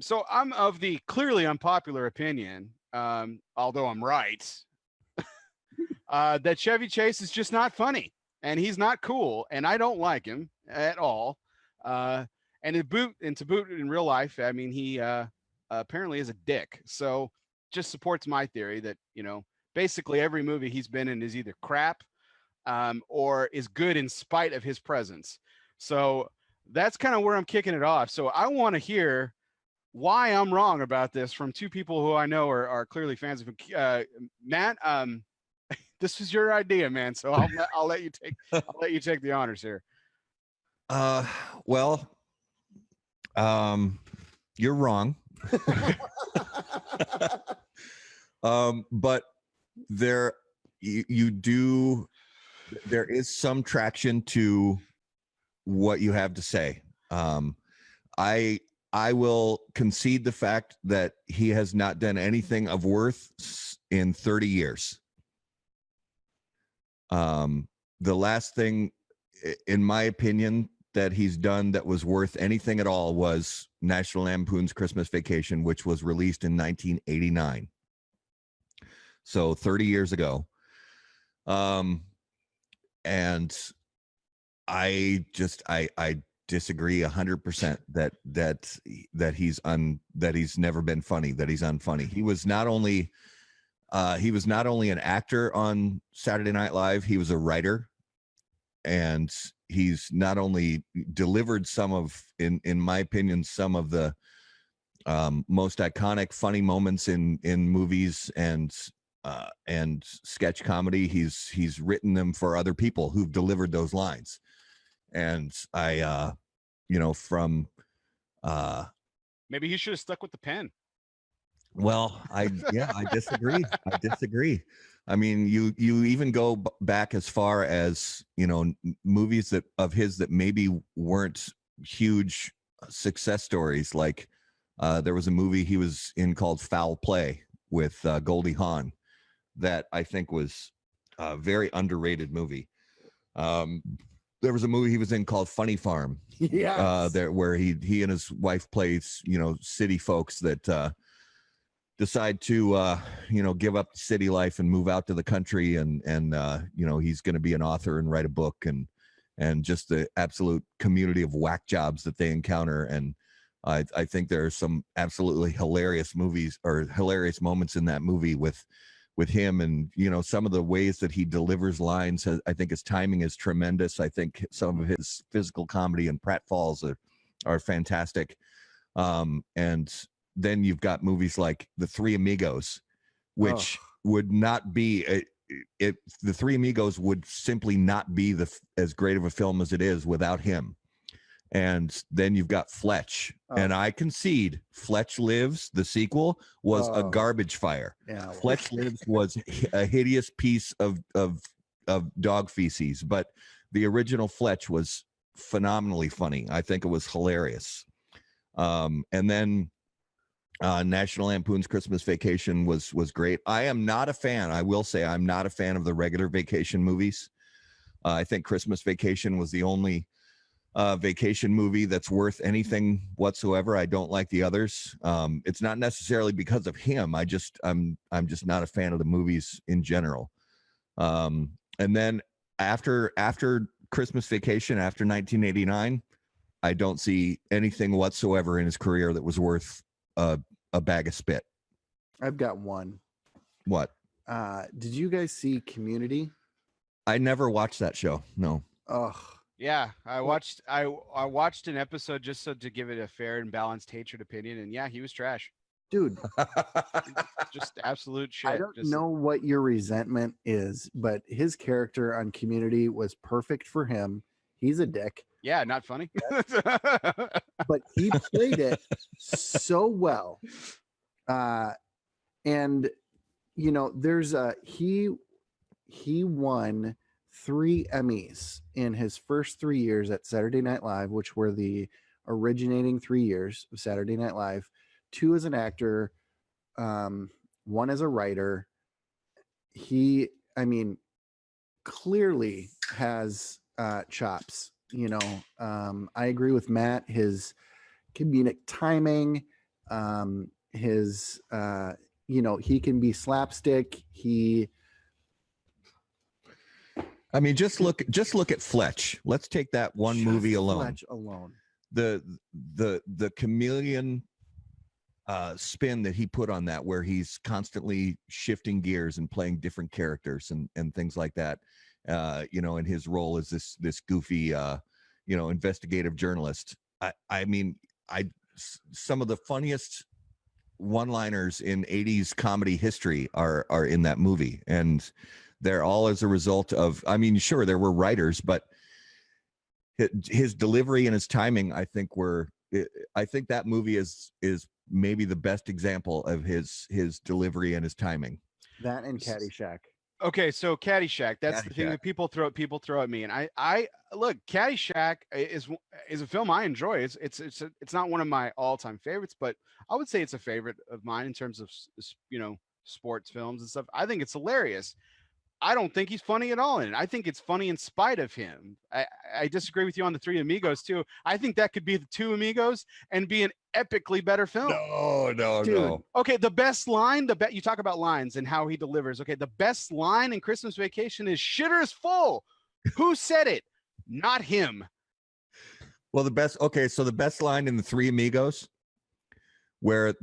so I'm of the clearly unpopular opinion, although I'm right, that Chevy Chase is just not funny and he's not cool and I don't like him at all. And to boot in real life, I mean, he apparently is a dick. So just supports my theory that, you know, basically every movie he's been in is either crap or is good in spite of his presence. So that's kind of where I'm kicking it off. So I want to hear why I'm wrong about this from two people who I know are clearly fans of him. Matt, this was your idea, man. So I'll let you take the honors here. Well, you're wrong. But there is some traction to what you have to say. I will concede the fact that he has not done anything of worth in 30 years. The last thing, in my opinion, that he's done that was worth anything at all was National Lampoon's Christmas Vacation, which was released in 1989. So 30 years ago. And I disagree 100% that he's never been funny, that he's unfunny. He was not only an actor on Saturday Night Live, he was a writer, and he's not only delivered some of, in my opinion, some of the most iconic funny moments in movies and sketch comedy. He's written them for other people who've delivered those lines. And I, from maybe he should have stuck with the pen. Well, I disagree. I disagree. I mean, you even go back as far as, movies of his that maybe weren't huge success stories. Like there was a movie he was in called Foul Play with Goldie Hawn that I think was a very underrated movie. There was a movie he was in called Funny Farm. Yeah. Where he and his wife plays, city folks that decide to give up city life and move out to the country, and he's going to be an author and write a book, and just the absolute community of whack jobs that they encounter. And I think there are some absolutely hilarious movies or hilarious moments in that movie with him, and some of the ways that he delivers lines. I think his timing is tremendous. I think some of his physical comedy and pratfalls are fantastic. And then you've got movies like The Three Amigos, which would not be The Three Amigos would simply not be as great of a film as it is without him. And then you've got Fletch, and I concede Fletch Lives, the sequel, was a garbage fire. Yeah. Fletch Lives was a hideous piece of dog feces, but the original Fletch was phenomenally funny. I think it was hilarious. And then National Lampoon's Christmas Vacation was great. I am not a fan. I will say I'm not a fan of the regular vacation movies. I think Christmas Vacation was the only vacation movie that's worth anything whatsoever. I don't like the others. It's not necessarily because of him. I'm just not a fan of the movies in general. And then after Christmas Vacation, after 1989, I don't see anything whatsoever in his career that was worth a bag of spit. I've got one. What? Did you guys see Community? I never watched that show. No. Ugh. Yeah, I watched an episode just so to give it a fair and balanced hatred opinion, and yeah, he was trash. Dude, just absolute shit. I don't know what your resentment is, but his character on Community was perfect for him. He's a dick. Yeah, not funny. But he played it so well. And there's he won 3 Emmys in his first 3 years at Saturday Night Live, which were the originating 3 years of Saturday Night Live, 2 as an actor, 1 as a writer. He, I mean, clearly has chops. You know, I agree with Matt. His comedic timing, his, you know, he can be slapstick. I mean, just look at Fletch. Let's take that one movie alone. Fletch alone. The chameleon spin that he put on that, where he's constantly shifting gears and playing different characters and things like that. You know, in his role as this goofy, you know, investigative journalist. I mean, some of the funniest one-liners in 80s comedy history are in that movie, and they're all as a result of, I mean, sure, there were writers, but his delivery and his timing, I think that movie is maybe the best example of his delivery and his timing. That and Caddyshack. Okay, so Caddyshack, that's the thing that people throw at me, and I look, Caddyshack is a film I enjoy. It's not one of my all-time favorites, but I would say it's a favorite of mine in terms of, you know, sports films and stuff. I think it's hilarious. I don't think he's funny at all in it. I think it's funny in spite of him. I disagree with you on the Three Amigos too. I think that could be the Two Amigos and be an epically better film. No. Okay, the best line, you talk about lines and how he delivers. Okay, the best line in Christmas Vacation is "Shitter's full." Who said it? Not him. Well, the best line in the Three Amigos, where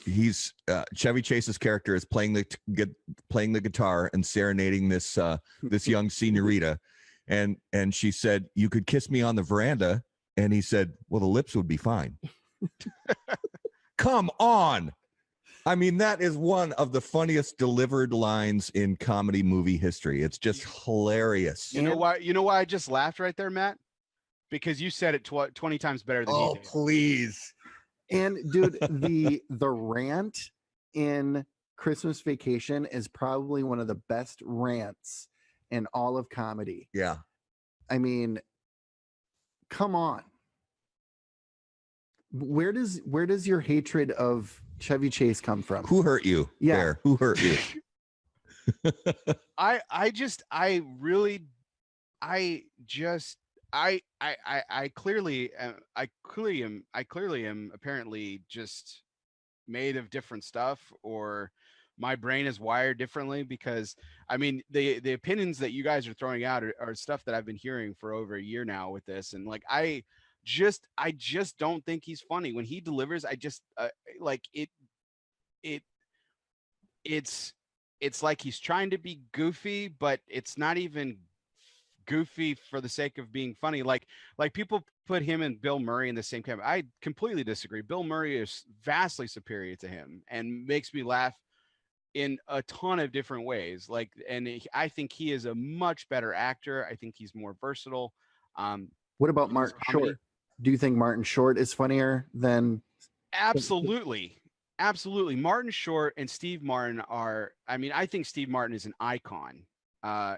he's Chevy Chase's character is playing the guitar and serenading this young señorita, and she said, "You could kiss me on the veranda," and he said, "Well, the lips would be fine." Come on. I mean, that is one of the funniest delivered lines in comedy movie history. It's just hilarious. You know why I just laughed right there, Matt? Because you said it 20 times better than he did. Oh, please. And dude, the rant in Christmas Vacation is probably one of the best rants in all of comedy. Yeah. I mean, come on. Where does your hatred of Chevy Chase come from? Who hurt you? Yeah. Bear? Who hurt you? I clearly am apparently just made of different stuff, or my brain is wired differently, because I mean the opinions that you guys are throwing out are stuff that I've been hearing for over a year now with this, and like I just don't think he's funny when he delivers. I just like it's like he's trying to be goofy, but it's not even goofy for the sake of being funny. Like people put him and Bill Murray in the same camp. I completely disagree. Bill Murray is vastly superior to him and makes me laugh in a ton of different ways. I think he is a much better actor. I think he's more versatile. What about Martin Short? Do you think Martin Short is funnier than? Absolutely. Martin Short and Steve Martin are, I mean, I think Steve Martin is an icon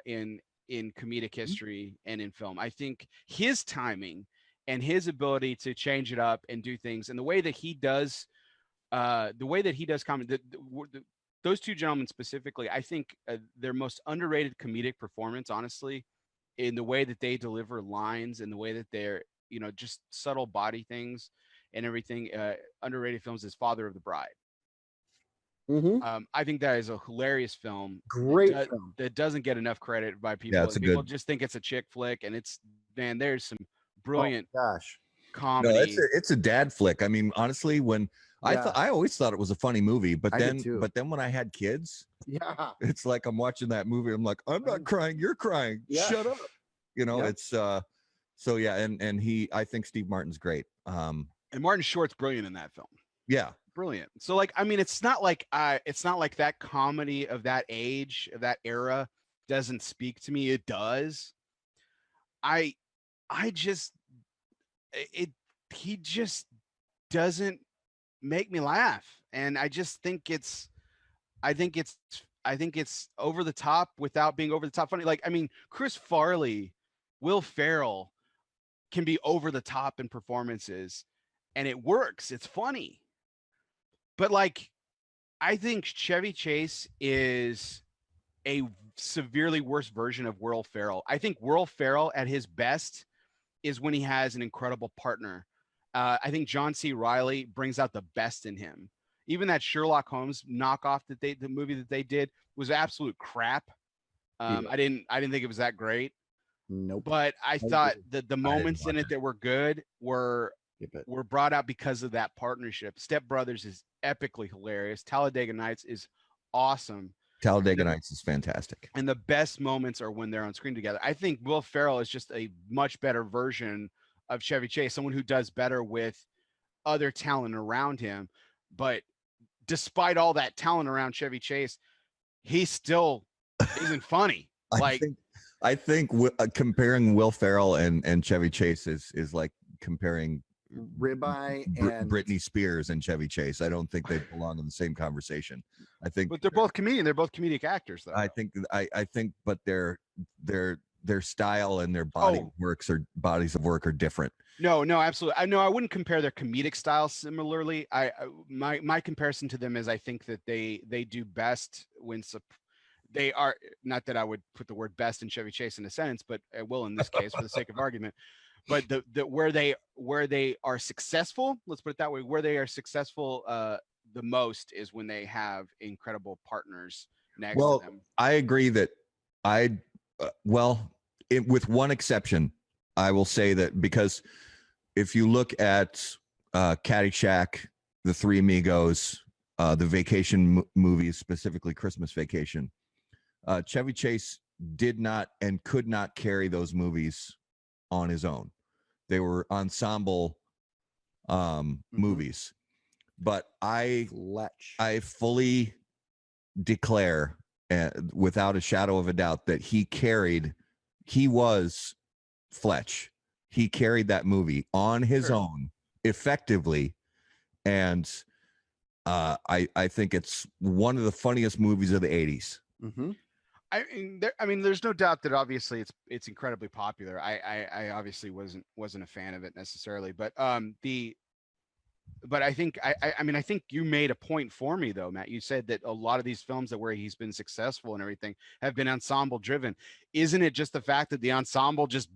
in comedic history and in film. I think his timing and his ability to change it up and do things, and the way that he does comedy, those two gentlemen specifically, I think their most underrated comedic performance, honestly, in the way that they deliver lines and the way that they're, you know, just subtle body things and everything, underrated films is Father of the Bride. Mm-hmm. I think that is a hilarious film. Great film that doesn't get enough credit by people. Yeah, people just think it's a chick flick, and there's some brilliant comedy. No, it's a dad flick. I mean, honestly, when I always thought it was a funny movie, but then when I had kids, it's like I'm watching that movie. I'm like, I'm not crying, you're crying. Yeah. Shut up. You know, it's so yeah, and I think Steve Martin's great. And Martin Short's brilliant in that film. Yeah. Brilliant. So like, I mean, it's not like that comedy of that age, of that era doesn't speak to me. It does. He just doesn't make me laugh. And I think it's it's over the top without being over the top funny. Like, I mean, Chris Farley, Will Ferrell can be over the top in performances and it works. It's funny. But like, I think Chevy Chase is a severely worse version of Will Ferrell. I think Will Ferrell at his best is when he has an incredible partner. I think John C. Reilly brings out the best in him. Even that Sherlock Holmes knockoff the movie that they did was absolute crap. I didn't think it was that great. Nope. But I thought that the moments in it that were good were brought out because of that partnership. Step Brothers is epically hilarious. Talladega Nights is awesome. Talladega Nights is fantastic. And the best moments are when they're on screen together. I think Will Ferrell is just a much better version of Chevy Chase, someone who does better with other talent around him. But despite all that talent around Chevy Chase, he still isn't funny. I think comparing Will Ferrell and Chevy Chase is like comparing Ribeye and Britney Spears and Chevy Chase. I don't think they belong in the same conversation. I think, but they're both comedian. They're both comedic actors, though. I think, but their style and their bodies of work are different. No, absolutely. I wouldn't compare their comedic styles similarly. My comparison to them is I think that they do best when they are, not that I would put the word best in Chevy Chase in a sentence, but I will in this case for the sake of argument. But where they are successful, let's put it that way, where they are successful the most is when they have incredible partners next to them. I agree that with one exception, I will say that, because if you look at Caddyshack, The Three Amigos, the vacation movies, specifically Christmas Vacation, Chevy Chase did not and could not carry those movies on his own. They were ensemble movies. But I fully declare, without a shadow of a doubt, that he was Fletch. He carried that movie on his own effectively. And I think it's one of the funniest movies of the 80s. Mm-hmm. I mean, there's no doubt that obviously it's incredibly popular. I obviously wasn't a fan of it necessarily, but I think I think you made a point for me though, Matt. You said that a lot of these films where he's been successful and everything have been ensemble driven. Isn't it just the fact that the ensemble just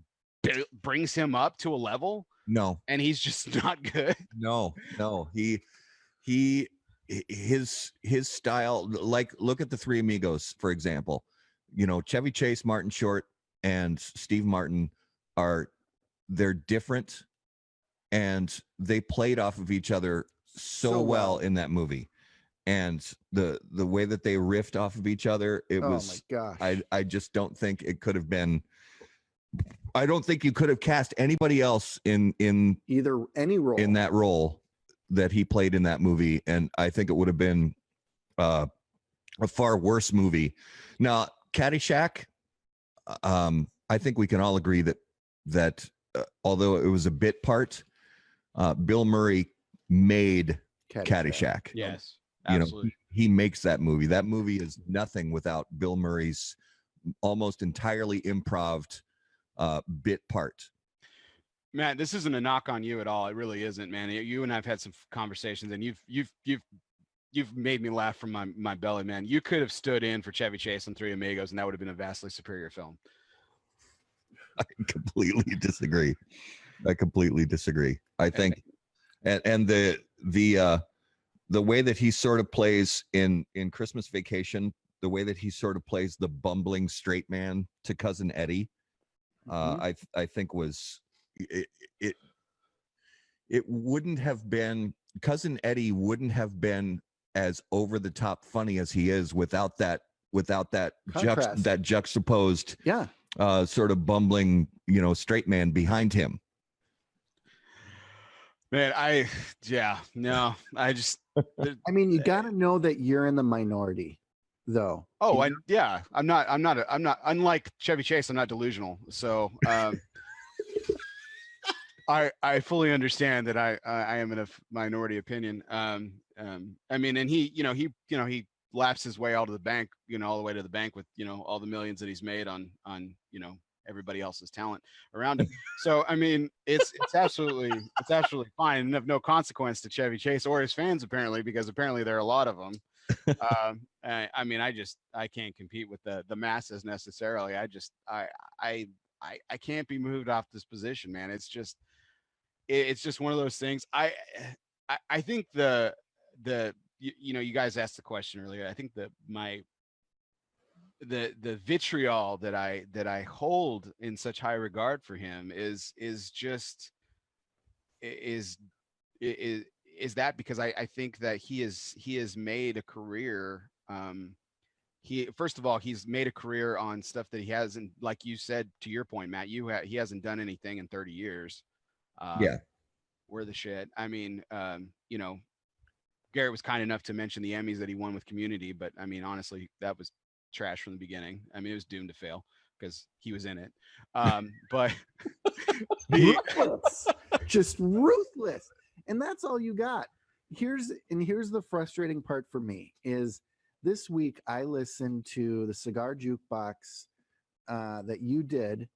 brings him up to a level? No, and he's just not good. No, his style, like, look at The Three Amigos, for example. You know, Chevy Chase, Martin Short, and Steve Martin they're different, and they played off of each other so well in that movie. And the way that they riffed off of each other, it was, my gosh. I just don't think it could have been, I don't think you could have cast anybody else in either any role in that role that he played in that movie, and I think it would have been a far worse movie. Now, Caddyshack, I think we can all agree that although it was a bit part, Bill Murray made Caddyshack. Yes, absolutely. You know, he makes that movie. That movie is nothing without Bill Murray's almost entirely improv bit part. Matt, this isn't a knock on you at all. It really isn't, man. You and I've had some conversations, and you've made me laugh from my belly, man. You could have stood in for Chevy Chase on Three Amigos, and that would have been a vastly superior film. I completely disagree. I think, and the way that he sort of plays in Christmas Vacation, the way that he sort of plays the bumbling straight man to Cousin Eddie, I think was it wouldn't have been, Cousin Eddie wouldn't have been as over the top funny as he is without that juxtaposed sort of bumbling, straight man behind him. Man, I mean, you got to know that you're in the minority, though. Oh, I'm not unlike Chevy Chase. I'm not delusional. So I fully understand that I am in a minority opinion. I mean, and he laughs his way out of the bank, all the way to the bank with, all the millions that he's made on, everybody else's talent around him. So, I mean, it's absolutely fine and of no consequence to Chevy Chase or his fans, apparently, because apparently there are a lot of them. I mean, I can't compete with the masses necessarily. I can't be moved off this position, man. It's just one of those things. I think you guys asked the question earlier. I think the vitriol that I hold in such high regard for him is that because I think that he has made a career. First of all, he's made a career on stuff that he hasn't, like you said, to your point, Matt, he hasn't done anything in 30 years. Yeah. We're the shit. I mean, Garrett was kind enough to mention the Emmys that he won with Community, but I mean, honestly, that was trash from the beginning. I mean, it was doomed to fail because he was in it. But ruthless, just ruthless. And that's all you got. Here's the frustrating part for me is this week I listened to the Cigar Jukebox that you did,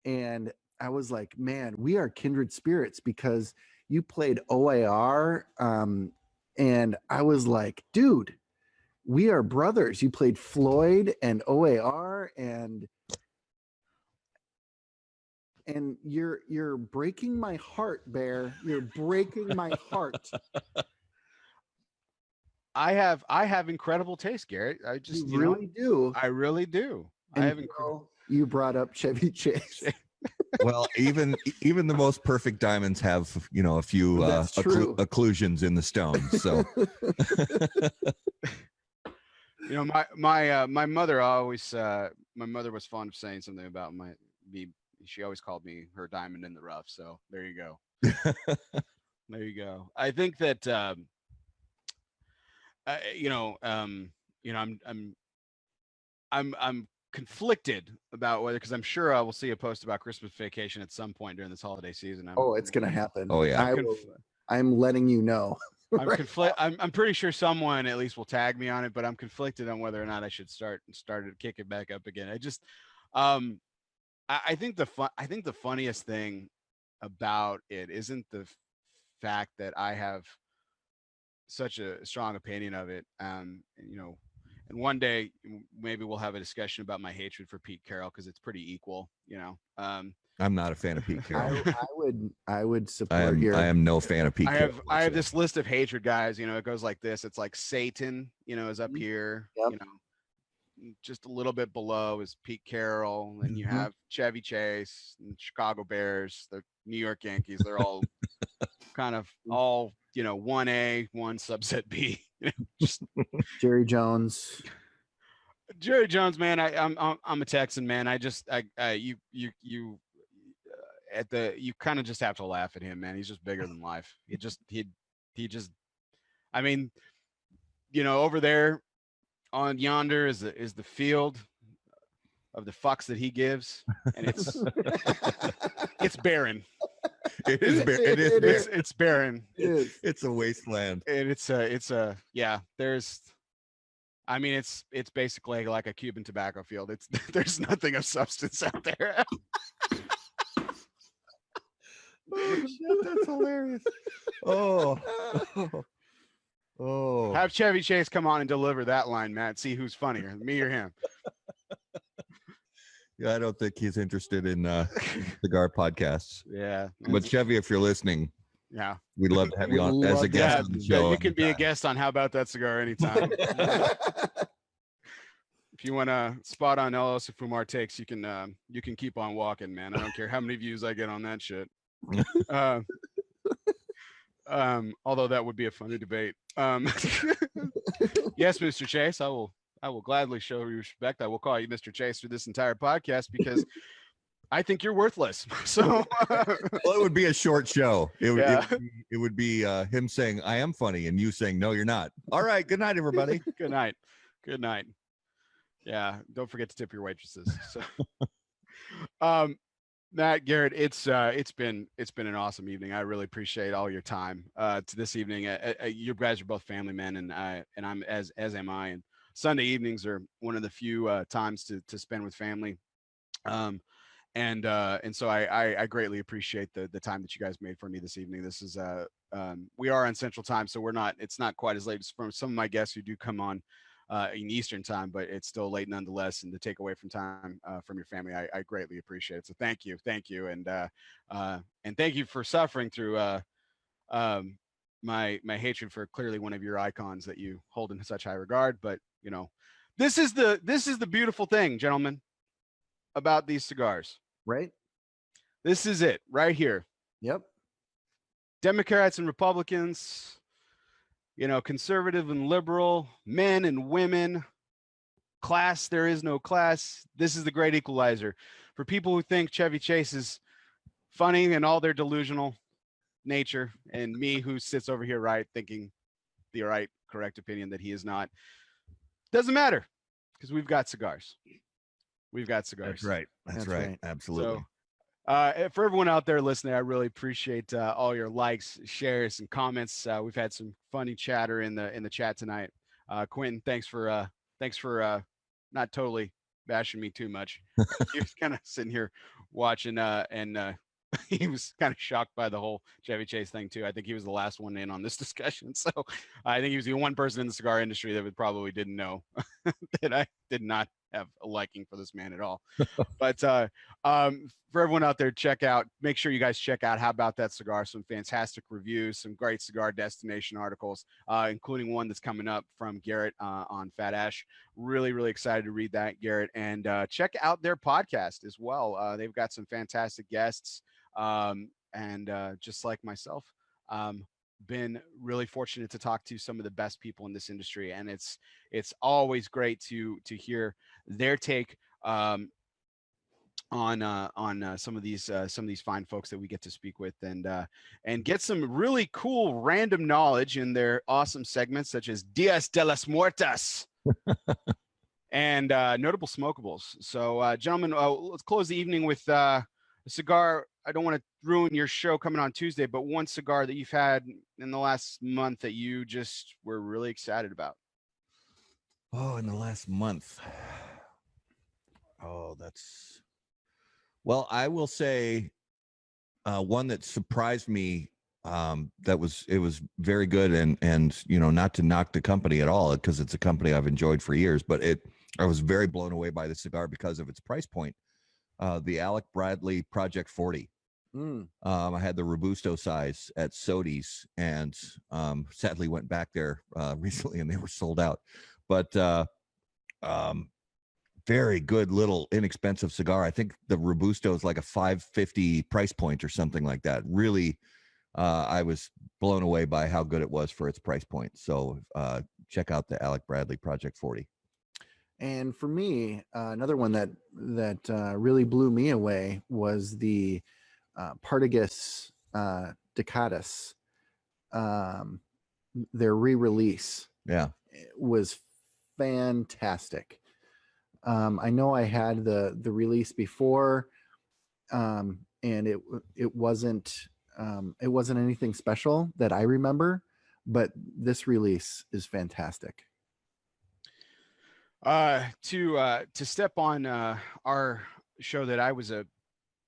and I was like, man, we are kindred spirits because you played OAR, and I was like, dude, we are brothers. You played Floyd and OAR, and you're breaking my heart, Bear. You're breaking my heart. I have incredible taste, Garrett. I just you really do. I really do. And I have you brought up Chevy Chase. Well, even the most perfect diamonds have, a few occlusions in the stone. So, my mother always, my mother was fond of saying something about me. She always called me her diamond in the rough. So there you go. There you go. I think that, I'm conflicted about whether, because I'm sure I will see a post about Christmas Vacation at some point during this holiday season. It's going to happen. Oh yeah. I'm letting you know. I'm pretty sure someone at least will tag me on it, but I'm conflicted on whether or not I should start to kick it back up again. I think the funniest thing about it isn't the fact that I have such a strong opinion of it. And one day maybe we'll have a discussion about my hatred for Pete Carroll because it's pretty equal, I'm not a fan of Pete Carroll. I would support your. I am no fan of Pete Carroll. I have this list of hatred guys. It goes like this. It's like Satan, is up here. Yep. Just a little bit below is Pete Carroll, and you have Chevy Chase and Chicago Bears, the New York Yankees. They're all kind of all 1A, one subset B. Just Jerry Jones, man. I'm a Texan, man. You kind of just have to laugh at him, man. He's just bigger than life. I mean, over there on yonder is the field of the fucks that he gives, and it's barren. It is barren. It's barren. It's a wasteland. And it's basically like a Cuban tobacco field. There's nothing of substance out there. Oh shit, that's hilarious. Oh. Have Chevy Chase come on and deliver that line, Matt. See who's funnier, me or him. Yeah, I don't think he's interested in cigar podcasts. Yeah. But Chevy, if you're listening, yeah, we'd love to have you on as a guest on the show. You can be a guest on How About That Cigar anytime. If you want to spot on ELOSOFUMARTAKES, you can keep on walking, man. I don't care how many views I get on that shit. Although that would be a funny debate. Yes, Mr. Chase, I will gladly show you respect. I will call you Mr. Chase for this entire podcast because I think you're worthless. So, well, it would be a short show. It would be him saying, "I am funny," and you saying, "No, you're not." All right. Good night, everybody. Good night. Good night. Yeah. Don't forget to tip your waitresses. So, Matt, Garrett, it's been an awesome evening. I really appreciate all your time to this evening. You guys are both family men, and I'm as am I. And Sunday evenings are one of the few times to spend with family. Um, and so I greatly appreciate the time that you guys made for me this evening. This is we are on Central Time, so it's not quite as late as from some of my guests who do come on in Eastern Time, but it's still late nonetheless. And to take away from time from your family, I greatly appreciate it. So thank you, and thank you for suffering through my hatred for clearly one of your icons that you hold in such high regard. But this is the beautiful thing, gentlemen, about these cigars. Right? This is it right here. Yep. Democrats and Republicans, conservative and liberal, men and women, class, there is no class. This is the great equalizer. For people who think Chevy Chase is funny and all their delusional nature, and me who sits over here thinking the correct opinion that he is not, doesn't matter, because we've got cigars. We've got cigars. That's right. Absolutely. So, for everyone out there listening, I really appreciate all your likes, shares, and comments. We've had some funny chatter in the chat tonight. Quentin, thanks for not totally bashing me too much. He was kind of sitting here watching, and he was kind of shocked by the whole Chevy Chase thing too. I think he was the last one in on this discussion, so I think he was the one person in the cigar industry that probably didn't know that I did not have a liking for this man at all. But for everyone out there, make sure you guys check out How About That Cigar, some fantastic reviews, some great cigar destination articles, including one that's coming up from Garret on Fat Ash. Really, really excited to read that, Garret. And check out their podcast as well. They've got some fantastic guests. And just like myself, been really fortunate to talk to some of the best people in this industry, and it's always great to hear their take on some of these fine folks that we get to speak with, and get some really cool random knowledge in their awesome segments such as Dias de las Muertas and notable smokables. So gentlemen, let's close the evening with a cigar. I don't want to ruin your show coming on Tuesday, but one cigar that you've had in the last month that you just were really excited about. Oh, in the last month. Oh, well, I will say one that surprised me. It was very good, and not to knock the company at all, because it's a company I've enjoyed for years, but I was very blown away by the cigar because of its price point. The Alec Bradley Project 40. I had the Robusto size at Sodi's, and sadly went back there recently, and they were sold out. But very good little inexpensive cigar. I think the Robusto is like a $5.50 price point or something like that. Really, I was blown away by how good it was for its price point. So check out the Alec Bradley Project 40. And for me, another one that really blew me away was the Partagas Ducatus. Their re-release, was fantastic. I know I had the release before, and it wasn't anything special that I remember, but this release is fantastic. To step on our show that I was a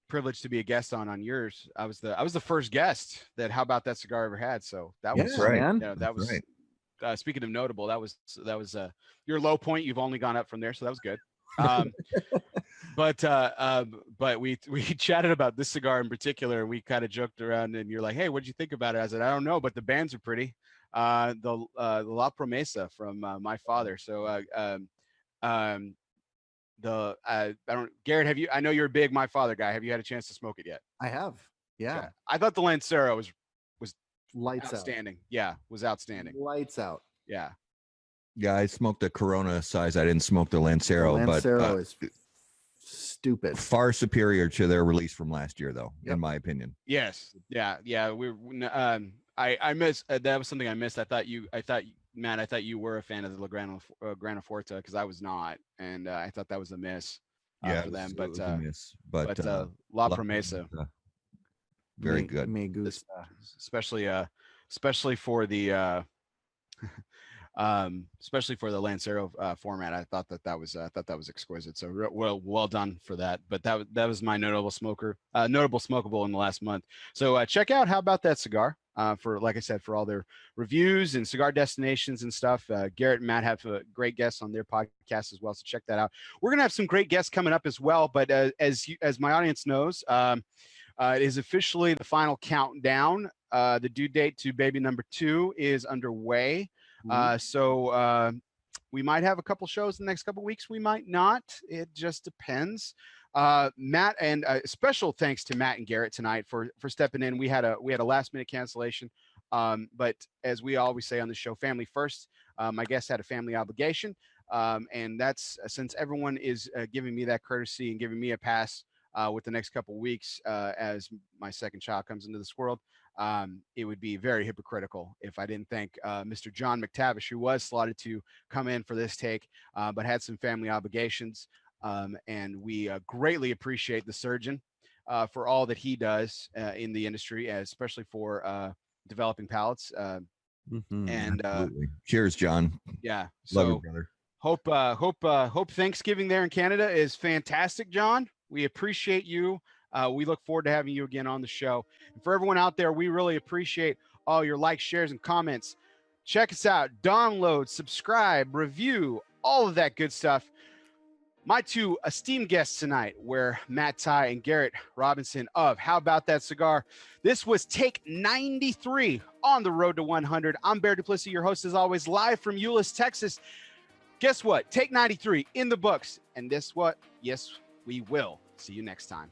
privileged to be a guest on yours, I was the first guest that How About That Cigar ever had. So that was right, man. That was right. Speaking of notable, that was your low point. You've only gone up from there, so that was good. But we chatted about this cigar in particular. We kind of joked around, and you're like, "Hey, what did you think about it?" I said, "I don't know, but the bands are pretty." The La Promesa from my father. So Garret, have you? I know you're a big My Father guy. Have you had a chance to smoke it yet? I have. Yeah. Okay. I thought the Lancero was lights outstanding. out. Yeah, was outstanding. Lights out. Yeah. Yeah, I smoked the Corona size. I didn't smoke the Lancero. The Lancero is stupid. Far superior to their release from last year, though, in my opinion. Yes. Yeah. I missed. That was something I missed. I thought Matt, you were a fan of the Granaforte, because I was not, and I thought that was a miss. for them. But it was a miss. But La Promesa, very good. Me goose. especially for the especially for the Lancero format. I thought that was exquisite. So well done for that. But that was my notable smokable in the last month. So check out How About That Cigar for, like I said, for all their reviews and cigar destinations and stuff. Garrett and Matt have great guests on their podcast as well. So check that out. We're gonna have some great guests coming up as well. But as my audience knows, it is officially the final countdown. The due date to baby number 2 is underway. So we might have a couple shows in the next couple weeks. We might not. It just depends. Matt, and special thanks to Matt and Garrett tonight for stepping in. We had a last minute cancellation, but as we always say on the show, family first. My guest had a family obligation, and that's since everyone is giving me that courtesy and giving me a pass with the next couple weeks as my second child comes into this world. It would be very hypocritical if I didn't thank Mr. John McTavish, who was slotted to come in for this take, but had some family obligations. And we greatly appreciate the surgeon for all that he does in the industry, especially for developing palates. And cheers, John. Yeah. Love So you, brother. hope Thanksgiving there in Canada is fantastic, John. We appreciate you. We look forward to having you again on the show. And for everyone out there, we really appreciate all your likes, shares, and comments. Check us out. Download, subscribe, review, all of that good stuff. My 2 esteemed guests tonight were Matt Tye and Garret Robinson of How About That Cigar. This was take 93 on the road to 100. I'm Bear Duplessis, your host as always, live from Euless, Texas. Guess what? Take 93 in the books. And guess what? Yes, we will. See you next time.